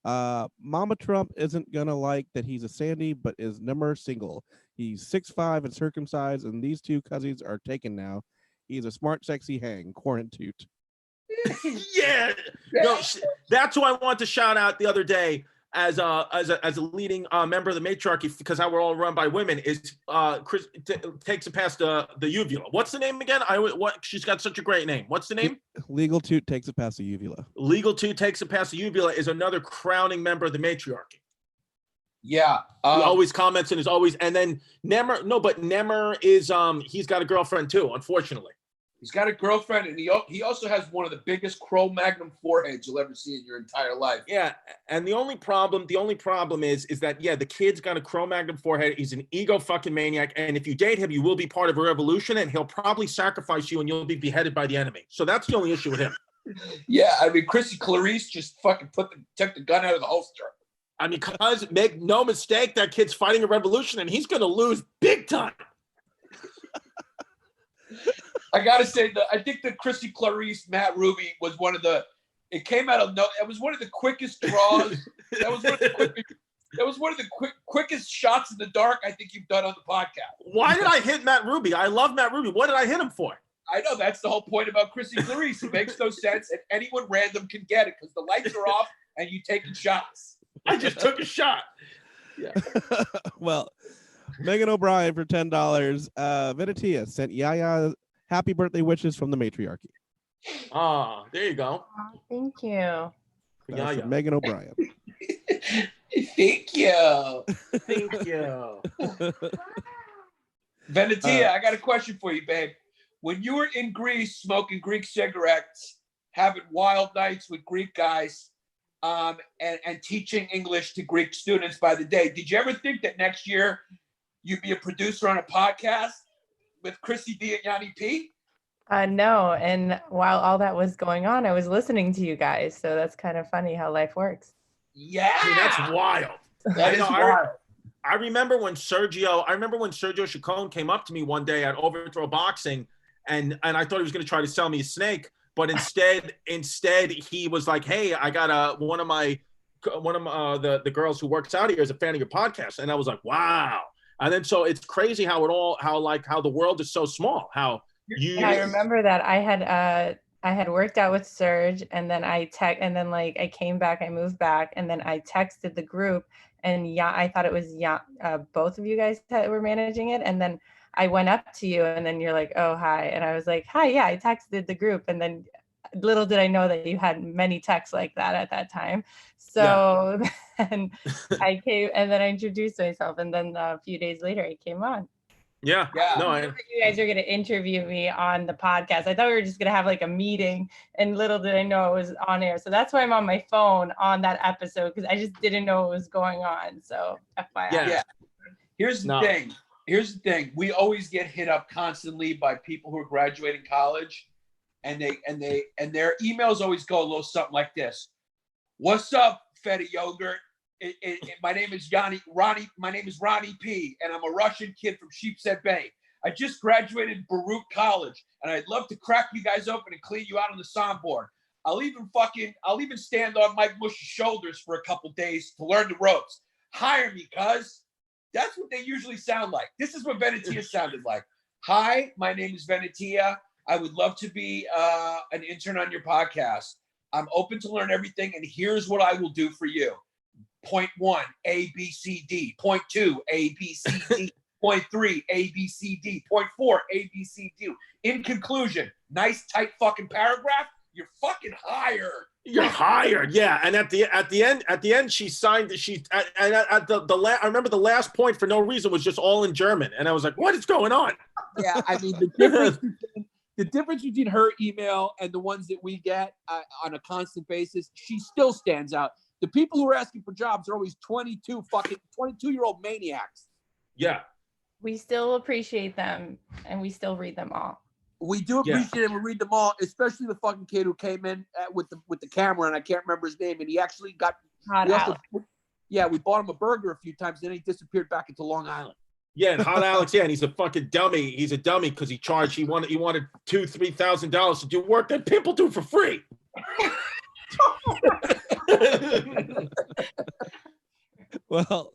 S1: Mama Trump isn't gonna like that he's a Sandy, but is never single. He's 6'5" and circumcised, and these two cousins are taken now. He's a smart, sexy hang. Quarantute.
S2: Yeah, no, that's who I want to shout out the other day as a leading member of the matriarchy, because how we're all run by women, is Chris takes it past the uvula. What's the name again? She's got such a great name. What's the name?
S1: Legal Toot takes it past the uvula.
S2: Legal Toot takes it past the uvula is another crowning member of the matriarchy.
S3: Yeah.
S2: He always comments and is always, and then Nemmer is he's got a girlfriend too, unfortunately.
S3: He's got a girlfriend, and he also has one of the biggest Cro-Magnon foreheads you'll ever see in your entire life.
S2: Yeah, and the only problem is that the kid's got a Cro-Magnon forehead. He's an ego fucking maniac, and if you date him, you will be part of a revolution, and he'll probably sacrifice you, and you'll be beheaded by the enemy. So that's the only issue with him.
S3: Yeah, I mean, Chrissy Clarice just fucking took the gun out of the holster.
S2: I mean, because make no mistake, that kid's fighting a revolution, and he's going to lose big time.
S3: I gotta say that I think that Chrissy Clarice, Matt Ruby was one of the. It came out of no. It was one of the quickest draws. That was one of the quickest shots in the dark I think you've done on the podcast.
S2: Why did I hit Matt Ruby? I love Matt Ruby. What did I hit him for?
S3: I know that's the whole point about Chrissy Clarice. It makes no sense, and anyone random can get it because the lights are off and you taking shots.
S2: I just took a shot.
S3: Yeah.
S1: Well, Megan O'Brien for $10. Venetia sent Yaya happy birthday wishes from the matriarchy.
S2: Ah, there you go.
S4: Oh, thank you.
S1: That's Megan O'Brien.
S3: Thank you.
S2: Thank you.
S3: Venetia, I got a question for you, babe. When you were in Greece smoking Greek cigarettes, having wild nights with Greek guys, and teaching English to Greek students by the day, did you ever think that next year you'd be a producer on a podcast with Chrissy D and Yanni P?
S5: No, and while all that was going on, I was listening to you guys, so that's kind of funny how life works.
S3: Yeah,
S2: I mean, that's wild.
S3: That is wild.
S2: I remember when Sergio Chacon came up to me one day at Overthrow Boxing, and I thought he was going to try to sell me a snake, but instead he was like, "Hey, I got one of the girls who works out here is a fan of your podcast," and I was like, "Wow." And then so it's crazy how the world is so small.
S5: Yeah, I remember that I had worked out with Serge, and then I came back, I moved back, and then I texted the group, and I thought it was both of you guys that were managing it, and then I went up to you, and then you're like, "Oh, hi," and I was like, "Hi, yeah," I texted the group, and then little did I know that you had many texts like that at that time. So then I came, and then I introduced myself, and then a few days later I came on.
S2: Yeah. No,
S5: you guys are going to interview me on the podcast. I thought we were just going to have like a meeting, and little did I know it was on air. So that's why I'm on my phone on that episode, because I just didn't know what was going on. So FYI.
S3: Yeah. Here's the thing. We always get hit up constantly by people who are graduating college, and their emails always go a little something like this. "What's up, Feta Yogurt? My name is Ronnie. My name is Ronnie P, and I'm a Russian kid from Sheepshead Bay. I just graduated Baruch College, and I'd love to crack you guys open and clean you out on the soundboard. I'll even stand on Mike Mush's shoulders for a couple days to learn the ropes. Hire me, cuz." That's what they usually sound like. This is what Venetia sounded like. "Hi, my name is Venetia. I would love to be an intern on your podcast. I'm open to learn everything, and here's what I will do for you. Point 1, A, B, C, D. Point 2, A, B, C, D. Point 3, A, B, C, D. Point 4, A, B, C, D. In conclusion, nice tight fucking paragraph. You're fucking hired."
S2: You're hired, yeah. And at the end, she signed. I remember the last point for no reason was just all in German, and I was like, "What is going on?"
S3: Yeah, I mean the difference between her email and the ones that we get on a constant basis, she still stands out. The people who are asking for jobs are always 22-year-old maniacs.
S2: Yeah,
S5: We still appreciate them, and we still read them all.
S3: We do appreciate them. We read them all, especially the fucking kid who came in with the camera, and I can't remember his name, and he actually got.
S5: Hot Alex.
S3: We bought him a burger a few times, then he disappeared back into Long Island.
S2: Yeah, and Hot Alex, yeah, and he's a fucking dummy. He's a dummy because he wanted $2,000-$3,000 to do work that people do for free.
S1: Well,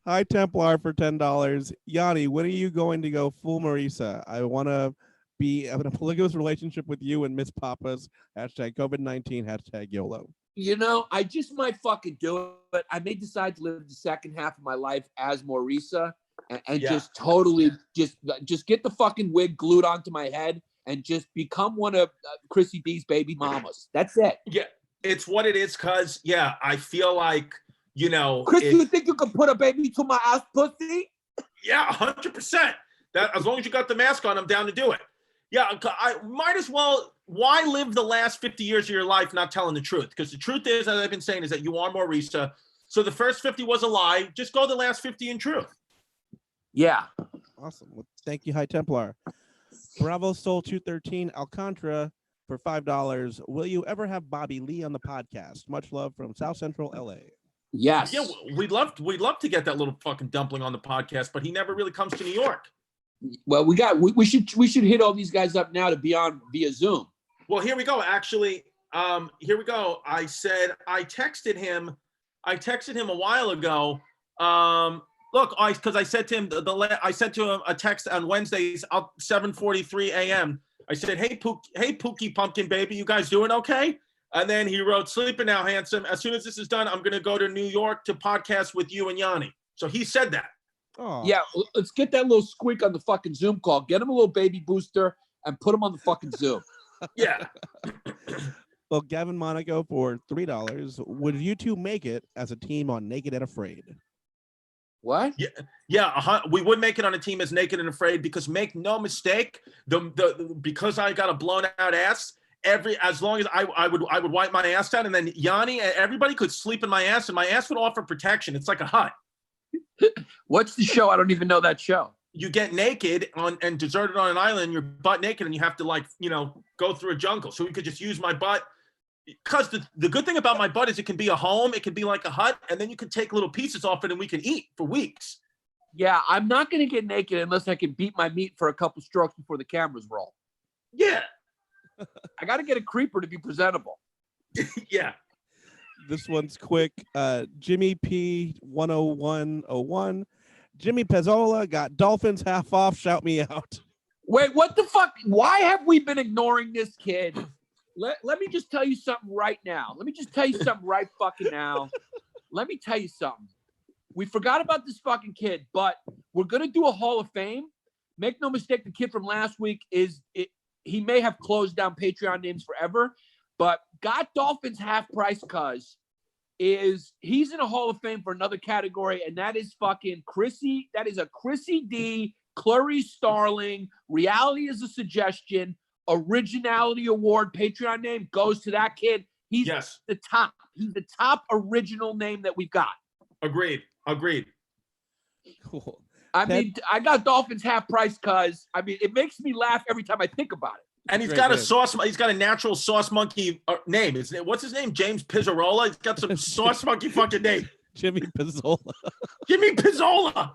S1: High Templar for $10. Yanni, when are you going to go full Marisa? I want to be in a polygamous relationship with you and Miss Papas. Hashtag COVID-19. Hashtag YOLO.
S3: You know, I just might fucking do it, but I may decide to live the second half of my life as Maurisa and just totally just get the fucking wig glued onto my head and just become one of Chrissy B's baby mamas. That's it.
S2: Yeah, it's what it is, cuz I feel like, you know,
S3: Chris, you think you can put a baby to my ass pussy?
S2: Yeah, 100%. That as long as you got the mask on, I'm down to do it. Yeah, I might as well. Why live the last 50 years of your life not telling the truth? Because the truth is, as I've been saying, is that you are Maurisa. So the first 50 was a lie. Just go the last 50 in truth.
S3: Yeah.
S1: Awesome. Well, thank you, High Templar. Bravo Soul 213 Alcantara for $5. Will you ever have Bobby Lee on the podcast? Much love from South Central LA.
S3: Yes.
S2: Yeah, we'd love to get that little fucking dumpling on the podcast, but he never really comes to New York.
S3: Well, we should hit all these guys up now to be on via Zoom.
S2: Well, here we go. Actually, here we go. I texted him a while ago. Look, because I said to him I sent to him a text on Wednesdays at 7:43 a.m. I said, "Hey Pookie Pumpkin Baby, you guys doing okay?" And then he wrote, "Sleeping now, handsome. As soon as this is done, I'm gonna go to New York to podcast with you and Yanni." So he said that.
S1: Oh.
S3: Yeah, let's get that little squeak on the fucking Zoom call. Get him a little baby booster and put him on the fucking Zoom.
S2: Yeah.
S1: Well, Gavin Monaco for $3. Would you two make it as a team on Naked and Afraid?
S3: What?
S2: Yeah, we would make it on a team as Naked and Afraid because make no mistake, because I got a blown out ass. As long as I would wipe my ass down, and then Yanni, everybody could sleep in my ass, and my ass would offer protection. It's like a hut.
S3: What's the show? I don't even know that show.
S2: You get naked and deserted on an island. You're butt naked, and you have to go through a jungle. So we could just use my butt. Because the good thing about my butt is it can be a home, it can be like a hut, and then you can take little pieces off it, and we can eat for weeks.
S3: Yeah, I'm not going to get naked unless I can beat my meat for a couple strokes before the cameras roll.
S2: Yeah.
S3: I got to get a creeper to be presentable.
S2: Yeah.
S1: This one's quick. Jimmy P 10101. Jimmy Pezzola got Dolphins half off. Shout me out.
S3: Wait, what the fuck? Why have we been ignoring this kid? Let me just tell you something right now. Let me just tell you something right fucking now. Let me tell you something. We forgot about this fucking kid, but we're going to do a Hall of Fame. Make no mistake, the kid from last week he may have closed down Patreon names forever, but got Dolphins half price cuz he's in a Hall of Fame for another category, and that is fucking Chrissy. That is a Chrissy D, Clarice Starling. Reality is a suggestion. Originality award Patreon name goes to that kid. He's the top. He's the top original name that we've got. Agreed.
S1: Cool.
S3: I mean, I got Dolphins half price cuz it makes me laugh every time I think about it.
S2: And he's got he's got a natural sauce monkey name. What's his name? James Pizzarola. He's got some sauce monkey fucking name.
S1: Jimmy Pizzola.
S2: Jimmy Pizzola.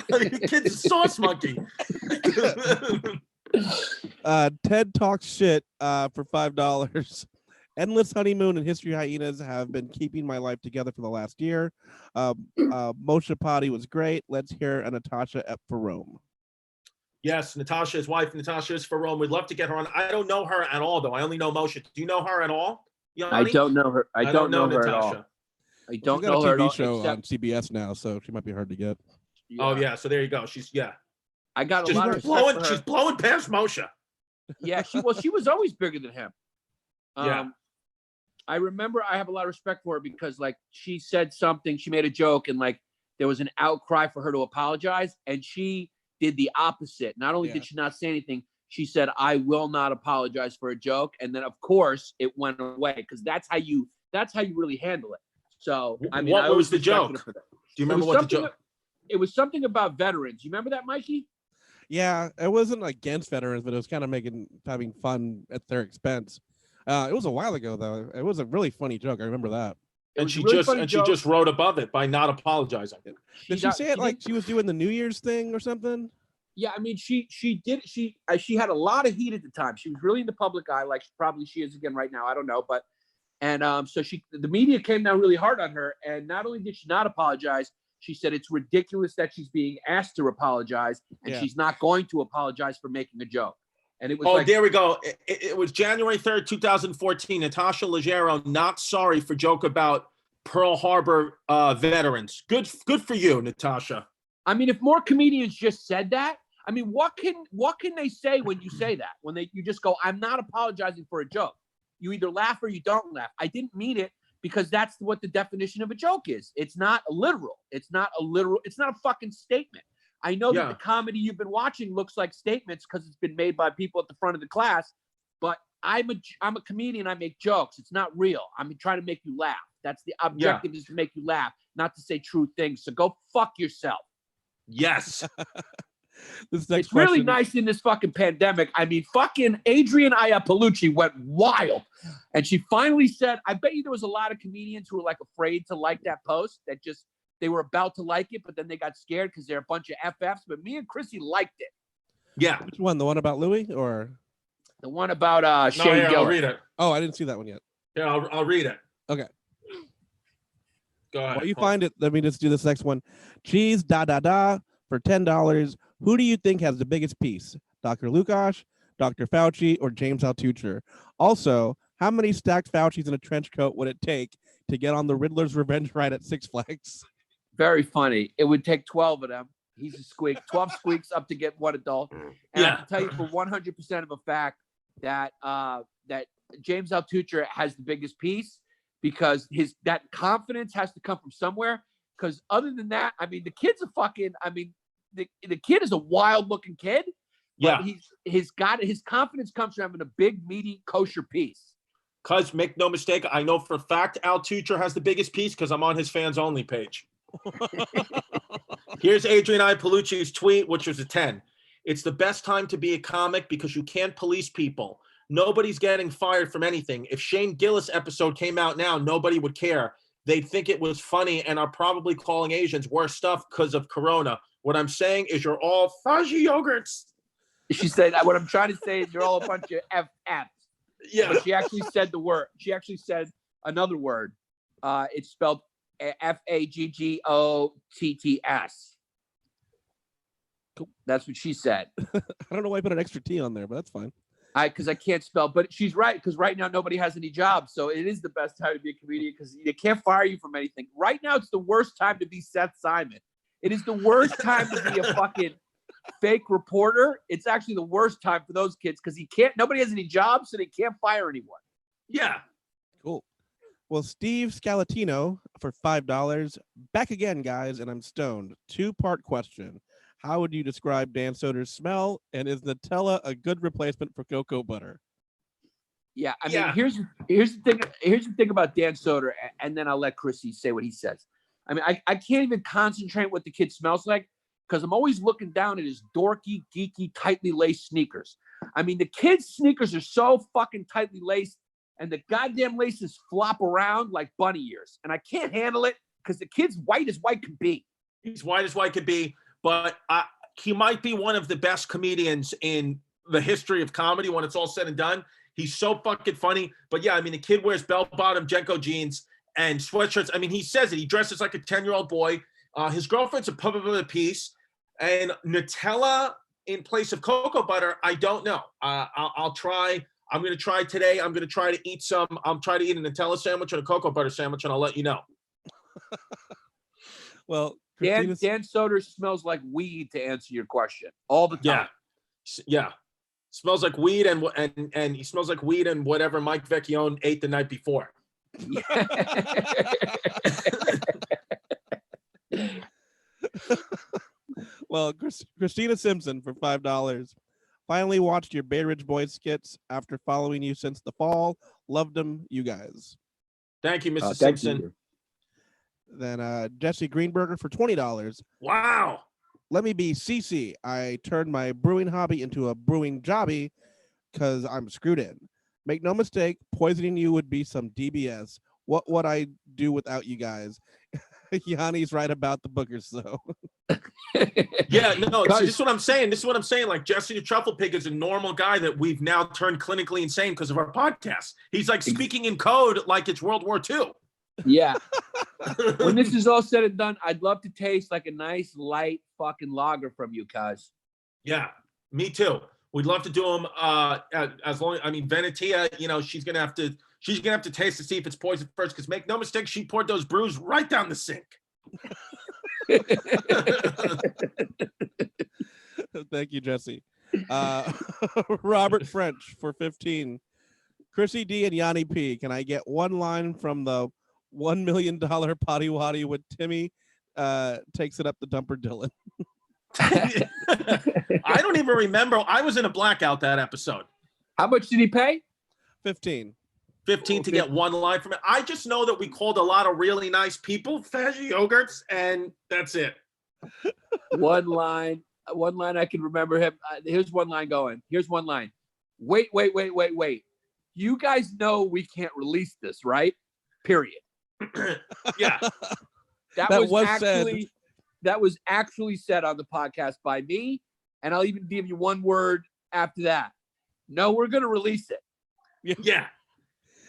S2: Kid's a sauce monkey.
S1: Ted talks shit for $5. Endless honeymoon and history hyenas have been keeping my life together for the last year. Moshe Potty was great. Let's hear a Natasha Ep for Rome.
S2: Yes, Natasha, his wife, Natasha is for Rome. We'd love to get her on. I don't know her at all, though. I only know Moshe. Do you know her at all, Yanni?
S3: I don't know her. I don't know her
S2: Natasha
S3: at all. I don't
S1: She's
S3: know
S1: got
S3: her
S1: a
S3: at all.
S1: TV show on CBS now, so she might be hard to get.
S3: Yeah.
S2: Oh yeah, so there you go.
S3: I got a lot of respect for her.
S2: She's blowing past Moshe.
S3: Yeah, she was always bigger than him.
S2: Yeah.
S3: I remember I have a lot of respect for her because she said something, she made a joke, and there was an outcry for her to apologize, and she did the opposite. Not only did she not say anything, she said, "I will not apologize for a joke," and then of course it went away because that's how you really handle it. So
S2: what was the joke? Do you remember what the joke?
S3: It was something about veterans. You remember that, Mikey?
S1: Yeah, it wasn't against veterans, but it was kind of having fun at their expense. It was a while ago though. It was a really funny joke. I remember that.
S2: And
S3: was a
S2: she
S3: really
S2: just
S3: funny
S2: and she
S3: joke.
S2: just wrote above it by not apologizing.
S1: Did she say it like she was doing the New Year's thing or something?
S3: Yeah, I mean, she had a lot of heat at the time. She was really in the public eye, like probably she is again right now. I don't know, but so the media came down really hard on her, and not only did she not apologize, she said it's ridiculous that she's being asked to apologize, and she's not going to apologize for making a joke. And it was
S2: there we go. It was January 3rd, 2014. Natasha Leggero not sorry for joke about Pearl Harbor veterans. Good for you, Natasha.
S3: I mean, if more comedians just said that, I mean, what can they say when you say that? When you just go, I'm not apologizing for a joke. You either laugh or you don't laugh. I didn't mean it because that's what the definition of a joke is. It's not literal. It's not a fucking statement. I know that the comedy you've been watching looks like statements because it's been made by people at the front of the class, but I'm a comedian. I make jokes. It's not real. I'm trying to make you laugh. That's the objective is to make you laugh, not to say true things. So go fuck yourself.
S2: Yes.
S3: It's really nice in this fucking pandemic. I mean, fucking Adrienne Iapolucci went wild. And she finally said, I bet you there was a lot of comedians who were like afraid to like that post, that just, they were about to like it, but then they got scared because they're a bunch of FFs. But me and Chrissy liked it.
S2: Yeah.
S1: Which one? The one about Louis or?
S3: The one about Shane Gillis.
S2: I'll read it.
S1: Oh, I didn't see that one yet.
S2: Yeah, I'll read it.
S1: Okay.
S2: Go ahead.
S1: Well, you find it. Let me just do this next one. Cheese, for $10. Who do you think has the biggest piece? Dr. Lukash, Dr. Fauci, or James Altucher? Also, how many stacked Faucis in a trench coat would it take to get on the Riddler's revenge ride at Six Flags?
S3: Very funny. It would take 12 of them. He's a squeak. 12 squeaks up to get one adult. And I can tell you for 100% of a fact that that James Altucher has the biggest piece because that confidence has to come from somewhere. Because other than that, I mean, the kid's the kid is a wild looking kid. But his confidence comes from having a big, meaty, kosher piece.
S2: Cuz make no mistake, I know for a fact Altucher has the biggest piece because I'm on his fans only page. Here's Adrienne Iapolucci's tweet, which was a 10. It's the best time to be a comic because you can't police people. Nobody's getting fired from anything. If Shane Gillis episode came out now, nobody would care. They'd think it was funny and are probably calling Asians worse stuff because of Corona. What I'm saying is you're all fudgy yogurts.
S3: She said, what I'm trying to say is you're all a bunch of FFs.
S2: Yeah.
S3: But she actually said the word. She actually said another word. It's spelled Faggotts. Cool. That's what she said.
S1: I don't know why I put an extra T on there, but that's fine.
S3: Because I can't spell, but she's right. Because right now nobody has any jobs, so it is the best time to be a comedian because they can't fire you from anything. Right now, it's the worst time to be Seth Simon. It is the worst time to be a fucking fake reporter. It's actually the worst time for those kids because nobody has any jobs, so they can't fire anyone.
S2: Yeah.
S1: Cool. Well, Steve Scalatino for $5. Back again, guys, and I'm stoned. 2-part question. How would you describe Dan Soder's smell? And is Nutella a good replacement for cocoa butter?
S3: Yeah, I mean, here's the thing about Dan Soder, and then I'll let Chrissy say what he says. I mean, I can't even concentrate what the kid smells like because I'm always looking down at his dorky, geeky, tightly laced sneakers. I mean, the kid's sneakers are so fucking tightly laced, and the goddamn laces flop around like bunny ears, and I can't handle it because the kid's white as white could be.
S2: He's white as white could be. But he might be one of the best comedians in the history of comedy when it's all said and done. He's so fucking funny. But yeah, I mean, the kid wears bell-bottom Jenko jeans and sweatshirts. I mean, he says it. He dresses like a 10-year-old boy. His girlfriend's a pub of a piece. And Nutella in place of cocoa butter, I don't know. I'll try. I'm going to try today. I'm going to try to eat some. I'll try to eat a Nutella sandwich and a cocoa butter sandwich, and I'll let you know.
S1: Well,
S3: Dan Soder smells like weed, to answer your question, all the time.
S2: Yeah. Smells like weed and he smells like weed and whatever Mike Vecchione ate the night before.
S1: Well, Christina Simpson for $5. Finally watched your Bay Ridge Boys skits after following you since the fall. Loved them, you guys.
S2: Thank you, Mr. Simpson.
S3: You.
S1: Then Jesse Greenberger for $20.
S2: Wow.
S1: Let me be CC. I turned my brewing hobby into a brewing jobby because I'm screwed in. Make no mistake, poisoning you would be some DBS. what would I do without you guys? Yanni's right about the boogers, though.
S2: Yeah, no, see, this is what I'm saying. This is what I'm saying. Like Jesse the Truffle Pig is a normal guy that we've now turned clinically insane because of our podcast. He's like speaking in code like it's World War II.
S3: Yeah. When this is all said and done, I'd love to taste like a nice light fucking lager from you, cuz.
S2: Yeah, me too. We'd love to do them as long. I mean, Venetia, you know, she's gonna have to taste to see if it's poison first. Because make no mistake, she poured those brews right down the sink.
S1: Thank you, Jesse. Robert French for 15. Chrissy D and Yanni P. Can I get one line from the $1 million potty waddy with Timmy takes it up the dumper Dylan?
S2: I don't even remember. I was in a blackout that episode.
S3: How much did he pay?
S1: 15
S2: to get one line from it. I just know that we called a lot of really nice people Fajy yogurts, and that's it.
S3: One line I can remember him. Here's one line going. Here's one line. Wait. You guys know we can't release this, right? Period.
S2: Yeah.
S1: That
S3: was actually said on the podcast by me, and I'll even give you one word after that. No, we're going to release it.
S2: Yeah.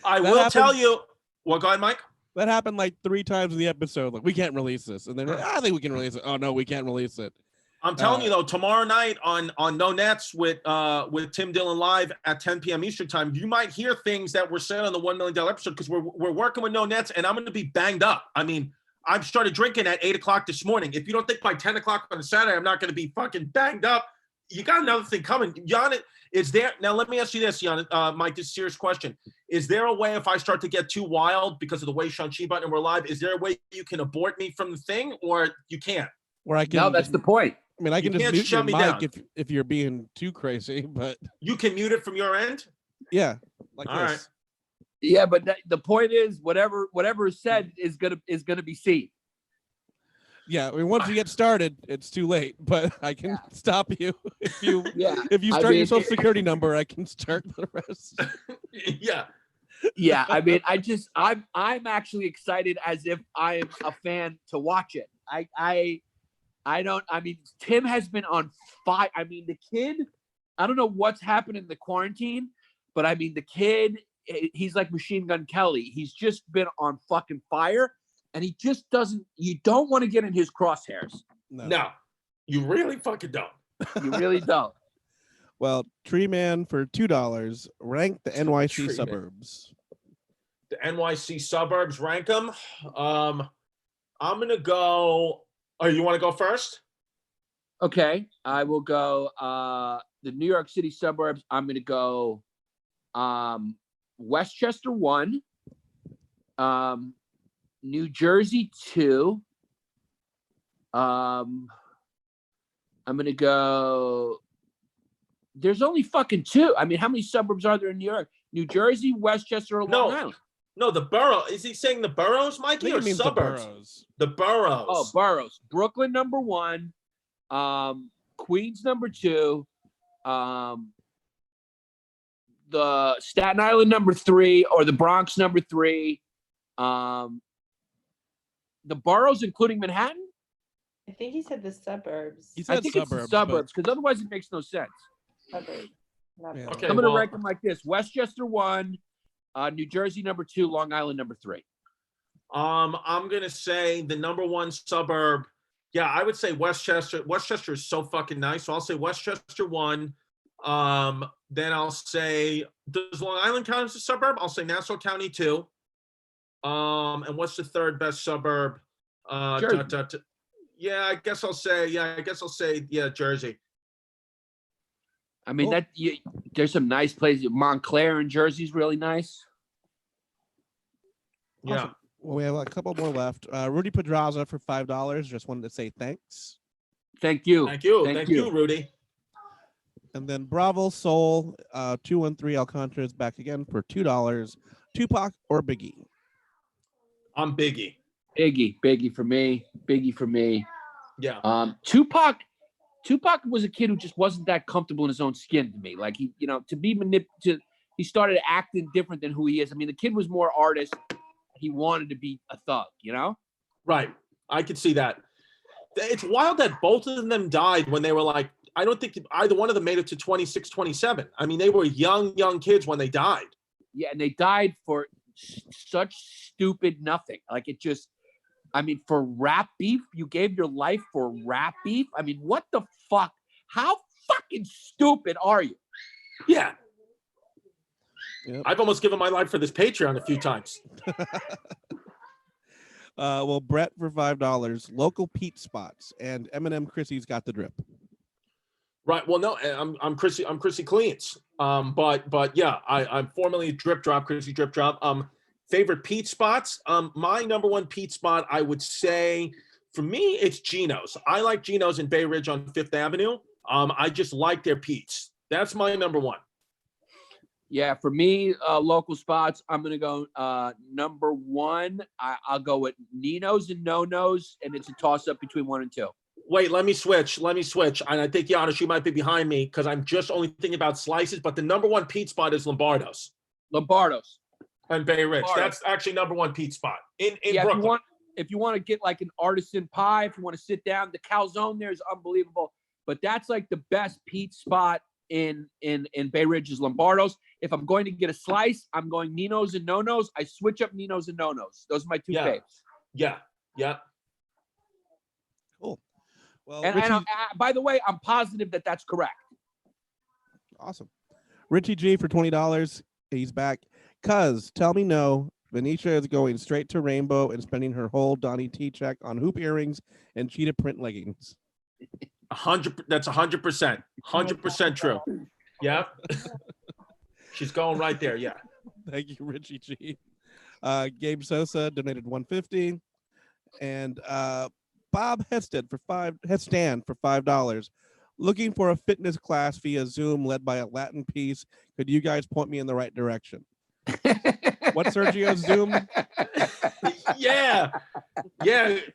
S2: I will tell you. Well, go ahead, Mike.
S1: That happened like 3 times in the episode. Like, we can't release this. And then I think we can release it. Oh, no, we can't release it.
S2: I'm telling you, though, tomorrow night on No Nets with Tim Dillon Live at 10 p.m. Eastern Time, you might hear things that were said on the $1 million episode because we're working with No Nets, and I'm going to be banged up. I mean, I've started drinking at 8 o'clock this morning. If you don't think by 10 o'clock on a Saturday I'm not going to be fucking banged up, you got another thing coming. Yannis, is there – now let me ask you this, Yannis, Mike, this is a serious question. Is there a way if I start to get too wild because of the way Shang-Chi button and we're live, is there a way you can abort me from the thing or you can't?
S1: Or I can,
S3: no, that's the point.
S1: I mean, I can just mute your
S2: mic
S1: if you're being too crazy, but
S2: you can mute it from your end.
S1: Yeah, like
S2: all
S1: this.
S2: right.
S3: Yeah, but the point is, whatever is said is gonna be seen.
S1: Yeah, I mean, once you get started, it's too late. But I can stop you if you start your social security number. I can start the rest.
S2: Yeah.
S3: Yeah, I mean, I'm actually excited as if I'm a fan to watch it. I mean, Tim has been on fire. I mean, the kid, I don't know what's happened in the quarantine, but I mean, the kid, he's like Machine Gun Kelly. He's just been on fucking fire, and he just doesn't, you don't want to get in his crosshairs.
S2: No, you really fucking don't.
S3: You really don't.
S1: Well, Tree Man for $2, rank the NYC suburbs.
S2: The NYC suburbs, rank them. I'm going to go. Oh, you want to go first?
S3: Okay, I will go the New York City suburbs. I'm going to go Westchester 1, New Jersey 2. I'm going to go. There's only fucking 2. I mean, how many suburbs are there in New York? New Jersey, Westchester, or Long Island?
S2: No, the borough. Is he saying the boroughs, Mikey, or suburbs? The boroughs.
S3: Oh, boroughs. Brooklyn, number 1. Queens, number 2. The Staten Island, number 3, or the Bronx, number 3. The boroughs, including Manhattan?
S5: I think he said the suburbs.
S1: He said
S3: I think it's the suburbs, because otherwise it makes no sense.
S5: Suburbs.
S1: Yeah.
S2: Okay,
S3: I'm going to rank them like this. Westchester 1, New Jersey number 2, Long Island number 3.
S2: I'm going to say the number 1 suburb. Yeah, I would say Westchester. Westchester is so fucking nice. So I'll say Westchester 1. Then I'll say, does Long Island count as a suburb? I'll say Nassau County 2. And what's the third best suburb?
S3: Jersey.
S2: Yeah, I guess I'll say Jersey.
S3: I mean, there's some nice places. Montclair in Jersey is really nice.
S2: Yeah.
S1: Awesome. Well, we have a couple more left. Rudy Pedraza for $5. Just wanted to say thanks.
S3: Thank you.
S2: Thank you, Rudy.
S1: And then Bravo Soul 213 Alcantara's back again for $2. Tupac or Biggie?
S2: I'm Biggie.
S3: Biggie for me. Biggie for me.
S2: Yeah.
S3: Tupac was a kid who just wasn't that comfortable in his own skin to me. Like he started acting different than who he is. I mean, the kid was more artist. he wanted to be a thug, you know?
S2: Right. I could see that. It's wild that both of them died when they were like, I don't think either one of them made it to 26, 27. I mean, they were young kids when they died.
S3: Yeah, and they died for such stupid nothing. Like it just, I mean, for rap beef, you gave your life for rap beef. I mean, what the fuck? How fucking stupid are you?
S2: Yeah.
S1: Yep.
S2: I've almost given my life for this Patreon a few times.
S1: Well, Brett for $5, local Pete spots, and Eminem Chrissy's got the drip.
S2: Right. Well, no, I'm Chrissy Cleans. But yeah, I'm formerly Drip Drop, Chrissy Drip Drop. Favorite Pete spots. My number one Pete spot, I would say, for me, it's Geno's. I like Geno's in Bay Ridge on Fifth Avenue. I just like their Pete's. That's my number one.
S3: Yeah, for me, local spots, I'm going to go number one. I'll go with Nino's and No-No's, and it's a toss-up between 1 and 2.
S2: Wait, let me switch. And I think, Yannis, you might be behind me because I'm just only thinking about slices, but the number one Pete spot is Lombardo's. And Bay Ridge. That's actually number one Pete spot in Brooklyn.
S3: If you want to get like an artisan pie, if you want to sit down, the calzone there is unbelievable. But that's like the best Pete spot in Bay Ridge is Lombardo's. If I'm going to get a slice, I'm going Nino's and No-No's. I switch up Nino's and No-No's. Those are my two faves.
S2: Yeah.
S1: Cool. Well,
S3: and by the way, I'm positive that that's correct.
S1: Awesome. Richie G for $20. He's back. Cuz, tell me no. Venetia is going straight to Rainbow and spending her whole Donnie T check on hoop earrings and cheetah print leggings.
S2: 100. That's 100%. 100% true. Yeah. She's going right there. Yeah.
S1: Thank you, Richie G. Gabe Sosa donated $150, and Bob Hestan for $5. Looking for a fitness class via Zoom led by a Latin piece. Could you guys point me in the right direction? What's Sergio's Zoom?
S2: Yeah,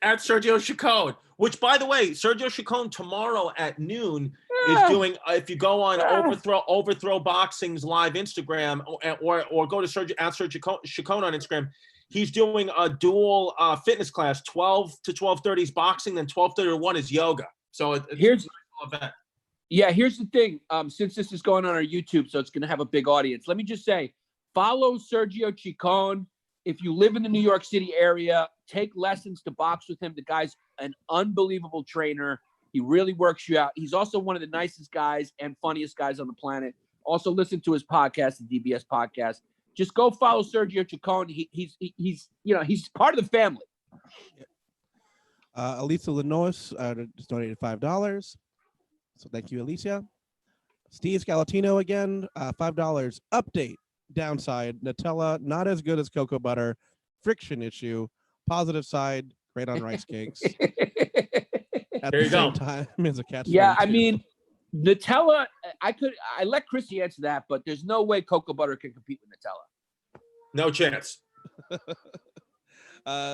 S2: at Sergio Chacon. Which, by the way, Sergio Chacon tomorrow at noon is doing. If you go on Overthrow Boxing's live Instagram or go to Sergio Chacon on Instagram, he's doing a dual fitness class. 12 to 12:30 is boxing, then 12:30 to 1 is yoga. So here's
S3: the thing. Since this is going on our YouTube, so it's going to have a big audience. Let me just say, follow Sergio Chacon. If you live in the New York City area, take lessons to box with him. The guy's an unbelievable trainer. He really works you out. He's also one of the nicest guys and funniest guys on the planet. Also, listen to his podcast, the DBS podcast. Just go follow Sergio Chacon. He's part of the family.
S1: Alicia Lenois just donated $5. So thank you, Alicia. Steve Scalatino again, $5. Update. Downside, Nutella not as good as cocoa butter. Friction issue. Positive side, great on rice cakes. At
S2: there
S1: the
S2: you
S1: same
S2: go.
S1: time as a catch.
S3: Yeah, I mean, Nutella. I let Chrissy answer that, but there's no way cocoa butter can compete with Nutella.
S2: No chance.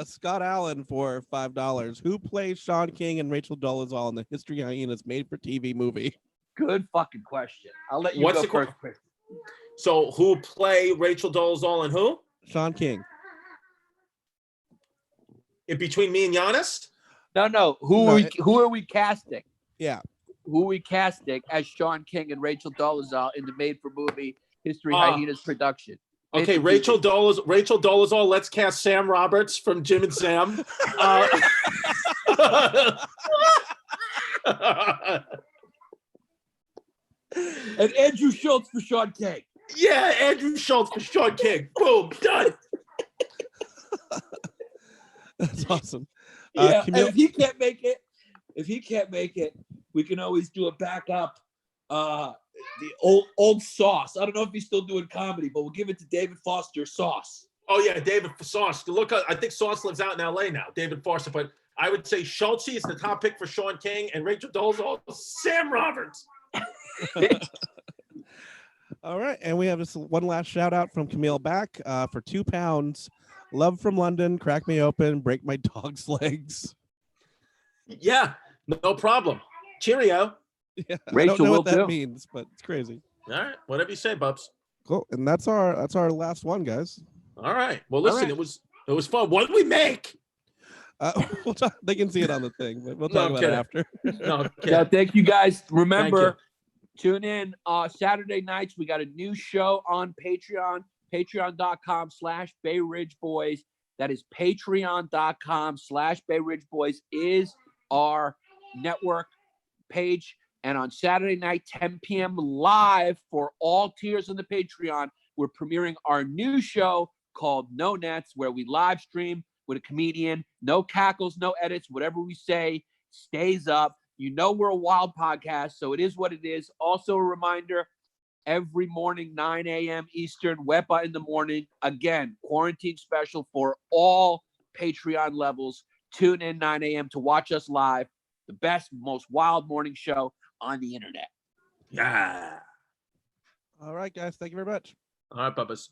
S1: Scott Allen for $5. Who plays Sean King and Rachel Dolezal in the History Hyenas made-for-TV movie?
S3: Good fucking question. I'll let you
S2: What's
S3: go
S2: the
S3: first, Chris.
S2: So who play Rachel Dolezal and who?
S1: Sean King.
S2: In between me and Yannis?
S3: No. Who are we casting?
S1: Yeah.
S3: Who are we casting as Sean King and Rachel Dolezal in the made-for-movie History Hyenas production?
S2: Okay, Rachel Dolezal. Let's cast Sam Roberts from Jim and Sam.
S3: And Andrew Schultz for Sean King.
S2: Yeah, Andrew Schultz for Sean King. Boom, done.
S1: That's awesome.
S3: Yeah, and if he can't make it, we can always do a backup. The old Sauce. I don't know if he's still doing comedy, but we'll give it to David Foster, Sauce.
S2: Oh yeah, David Sauce. Look, I think Sauce lives out in LA now. David Foster, but I would say Schultz is the top pick for Sean King, and Rachel Dolezal, Sam Roberts.
S1: All right, and we have this one last shout out from Camille Back for £2. Love from London. Crack me open. Break my dog's legs.
S2: Yeah, no problem. Cheerio.
S1: Yeah,
S3: Rachel
S1: I don't know
S3: will
S1: what that
S3: too.
S1: means, but it's crazy.
S2: All right, whatever you say, Bubs.
S1: Cool, and that's our last one, guys.
S2: All right. Well, listen,
S3: right.
S2: It was fun. What did we make?
S1: We'll talk, they can see it on the thing, but we'll
S2: No,
S1: talk
S2: I'm
S1: about
S2: kidding.
S1: it after.
S2: No, I'm
S3: Yeah,
S2: kidding.
S3: thank you guys.
S2: Thank
S3: Remember, tune in Saturday nights. We got a new show on Patreon, patreon.com/Bay Ridge Boys. That is patreon.com/Bay Ridge Boys is our network page. And on Saturday night, 10 p.m. live for all tiers on the Patreon, we're premiering our new show called No Nets, where we live stream with a comedian. No cackles, no edits. Whatever we say stays up. You know we're a wild podcast, so it is what it is. Also a reminder, every morning, 9 a.m. Eastern, WEPA in the morning. Again, quarantine special for all Patreon levels. Tune in 9 a.m. to watch us live. The best, most wild morning show on the internet.
S2: Yeah.
S1: All right, guys. Thank you very much.
S2: All right, Bubba's.